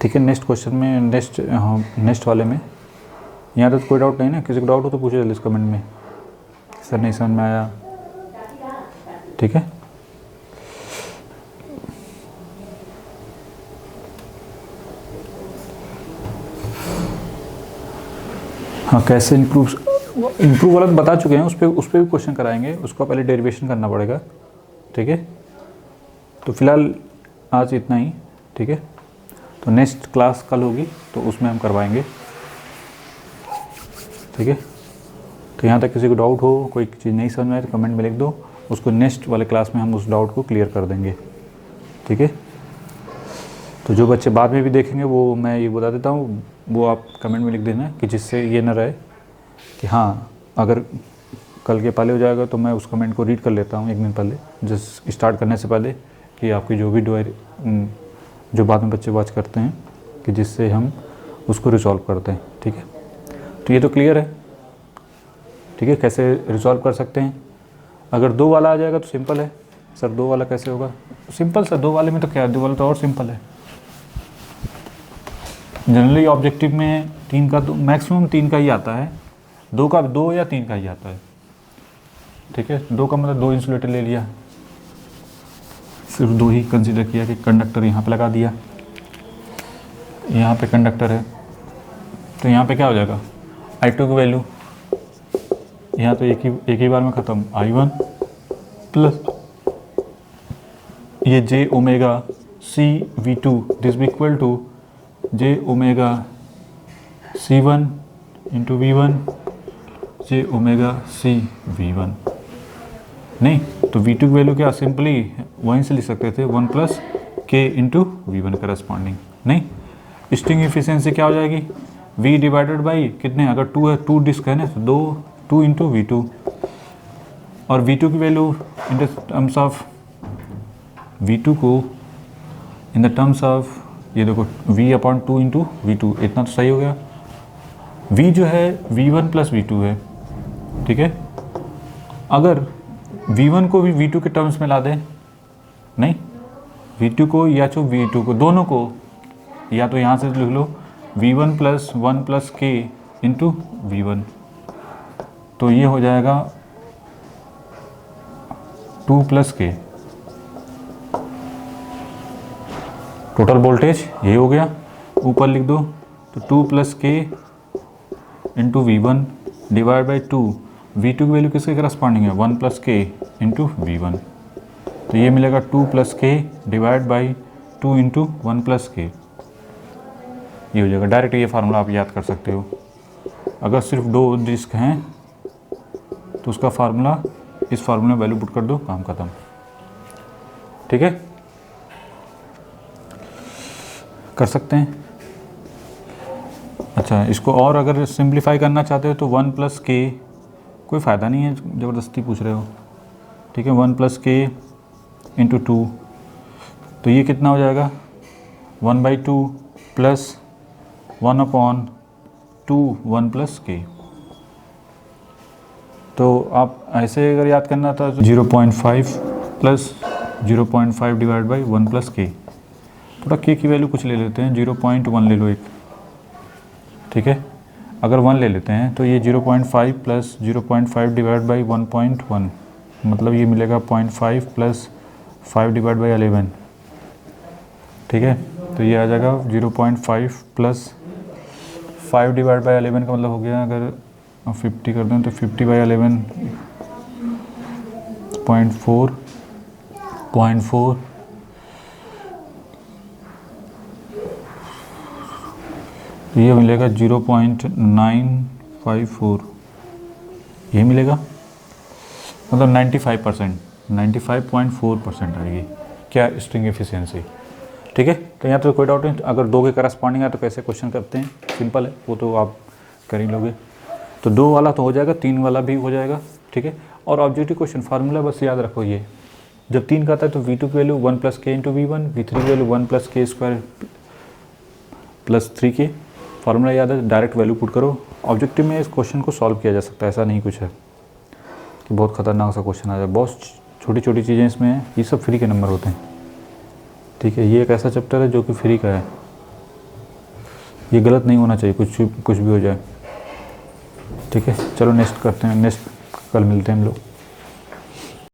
ठीक है। नेक्स्ट क्वेश्चन में, नेक्स्ट वाले में, यहाँ तक कोई डाउट नहीं ना, किसी को डाउट हो तो पूछो जल्दी इस कमेंट में, सर नहीं समझ में आया, ठीक है। हाँ, कैसे इम्प्रूव वाला तो बता चुके हैं, उस पर भी क्वेश्चन कराएंगे, उसको पहले डेरिवेशन करना पड़ेगा, ठीक है। तो फिलहाल आज इतना ही, ठीक है। तो नेक्स्ट क्लास कल होगी, तो उसमें हम करवाएंगे, ठीक है। तो यहाँ तक किसी को डाउट हो, कोई चीज़ नहीं समझ में आए तो कमेंट में लिख दो, उसको नेक्स्ट वाले क्लास में हम उस डाउट को क्लियर कर देंगे, ठीक है। तो जो बच्चे बाद में भी देखेंगे वो मैं ये बता देता हूँ, वो आप कमेंट में लिख देना, कि जिससे ये ना रहे कि हाँ अगर कल के पहले हो जाएगा तो मैं उस कमेंट को रीड कर लेता हूँ एक दिन पहले, जस्ट स्टार्ट करने से पहले, कि आपकी जो भी जो बाद में बच्चे वॉच करते हैं, कि जिससे हम उसको रिजॉल्व करते हैं, ठीक है। तो ये तो क्लियर है, ठीक है, कैसे रिजॉल्व कर सकते हैं। अगर 2 वाला आ जाएगा तो सिंपल है, सर 2 वाला कैसे होगा, सिंपल सर, 2 वाले में तो क्या, 2 वाला तो और सिंपल है। जनरली ऑब्जेक्टिव में 3 का, तो मैक्सिमम 3 का ही आता है, 2 का 2 या 3 का ही आता है, ठीक है। 2 का मतलब 2 इंसुलेटर ले लिया, सिर्फ 2 ही कंसीडर किया कि कंडक्टर यहाँ पे लगा दिया, यहाँ पे कंडक्टर है, तो यहाँ पे क्या हो जाएगा, I2 की वैल्यू यहाँ तो एक ही बार में ख़त्म, I1 प्लस ये j omega C V2 this भी equal to j omega C1 into V1 j omega C V1। नहीं तो V2 की वैल्यू क्या, सिंपली वहीं से लिख सकते थे, 1 plus K into V1 corresponding. नहीं, स्ट्रिंग एफिशिएंसी क्या हो जाएगी, V डिवाइडेड बाई कितने, अगर 2 है, 2 डिस्क है ना, तो 2 इंटू V2, और V2 की value in the terms of V2 को इन द टर्म्स ऑफ, ये देखो V/2 इंटू V2, इतना तो सही हो गया। V जो है V1 प्लस V2 है, ठीक है। अगर V1 को भी V2 के टर्म्स में ला दें, नहीं V2 को या तो V2 को, दोनों को, या तो यहाँ से लिख लो V1 plus 1 plus K into V1, तो ये हो जाएगा 2 + k, टोटल वोल्टेज ये हो गया, ऊपर लिख दो तो 2 + k into V1 divide by 2, V2 की वैल्यू किसके करस्पॉन्डिंग है, 1 + k इंटू V1, तो ये मिलेगा 2 + k divide by 2 into 1 + k, ये हो जाएगा। डायरेक्ट ये फार्मूला आप याद कर सकते हो। अगर सिर्फ 2 डिस्क हैं तो उसका फार्मूला इस फार्मूले में वैल्यू पुट कर दो, काम खत्म। ठीक है, कर सकते हैं। अच्छा, इसको और अगर सिंप्लीफाई करना चाहते हो तो 1 + k, कोई फ़ायदा नहीं है, ज़बरदस्ती पूछ रहे हो। ठीक है, 1 + k इंटू 2, तो ये कितना हो जाएगा 1/2 प्लस 1/2 1 + k। तो आप ऐसे अगर याद करना था तो 0.5 प्लस 0.5 डिवाइड बाई 1 + k, थोड़ा k की वैल्यू कुछ ले लेते हैं, 0.1 ले लो एक। ठीक है, अगर 1 ले लेते हैं तो ये 0.5 प्लस 0.5 डिवाइड बाई 1.1, मतलब ये मिलेगा 0.5 प्लस 5 डिवाइड बाई 11। ठीक है, तो ये आ जाएगा 0.5 प्लस 5 डिवाइड बाई 11 का मतलब हो गया, अगर 50 कर दें तो 50/11 0.4 तो ये मिलेगा 0.954, ये मिलेगा, मतलब 95.4% आएगी क्या स्ट्रिंग एफिशिएंसी। ठीक है, तो यहाँ तो कोई डाउट नहीं। अगर 2 के करस्पॉन्डिंग है तो कैसे क्वेश्चन करते हैं, सिंपल है, वो तो आप कर ही लोगे। तो 2 वाला तो हो जाएगा, 3 वाला भी हो जाएगा। ठीक है, और ऑब्जेक्टिव क्वेश्चन फार्मूला बस याद रखो, ये जब 3 का आता है तो V2 की value 1 + k into V1, V3 की वैल्यू 1 + k² + 3k, फार्मूला याद है, डायरेक्ट वैल्यू पुट करो। ऑब्जेक्टिव में इस क्वेश्चन को सॉल्व किया जा सकता है, ऐसा नहीं कुछ है कि बहुत खतरनाक सा क्वेश्चन आ जाए। बहुत छोटी छोटी चीज़ें इसमें हैं, ये सब फ्री के नंबर होते हैं। ठीक है, ये एक ऐसा चैप्टर है जो कि फ्री का है, ये गलत नहीं होना चाहिए, कुछ भी हो जाए। ठीक है, चलो नेक्स्ट करते हैं, नेक्स्ट कल मिलते हैं हम लोग।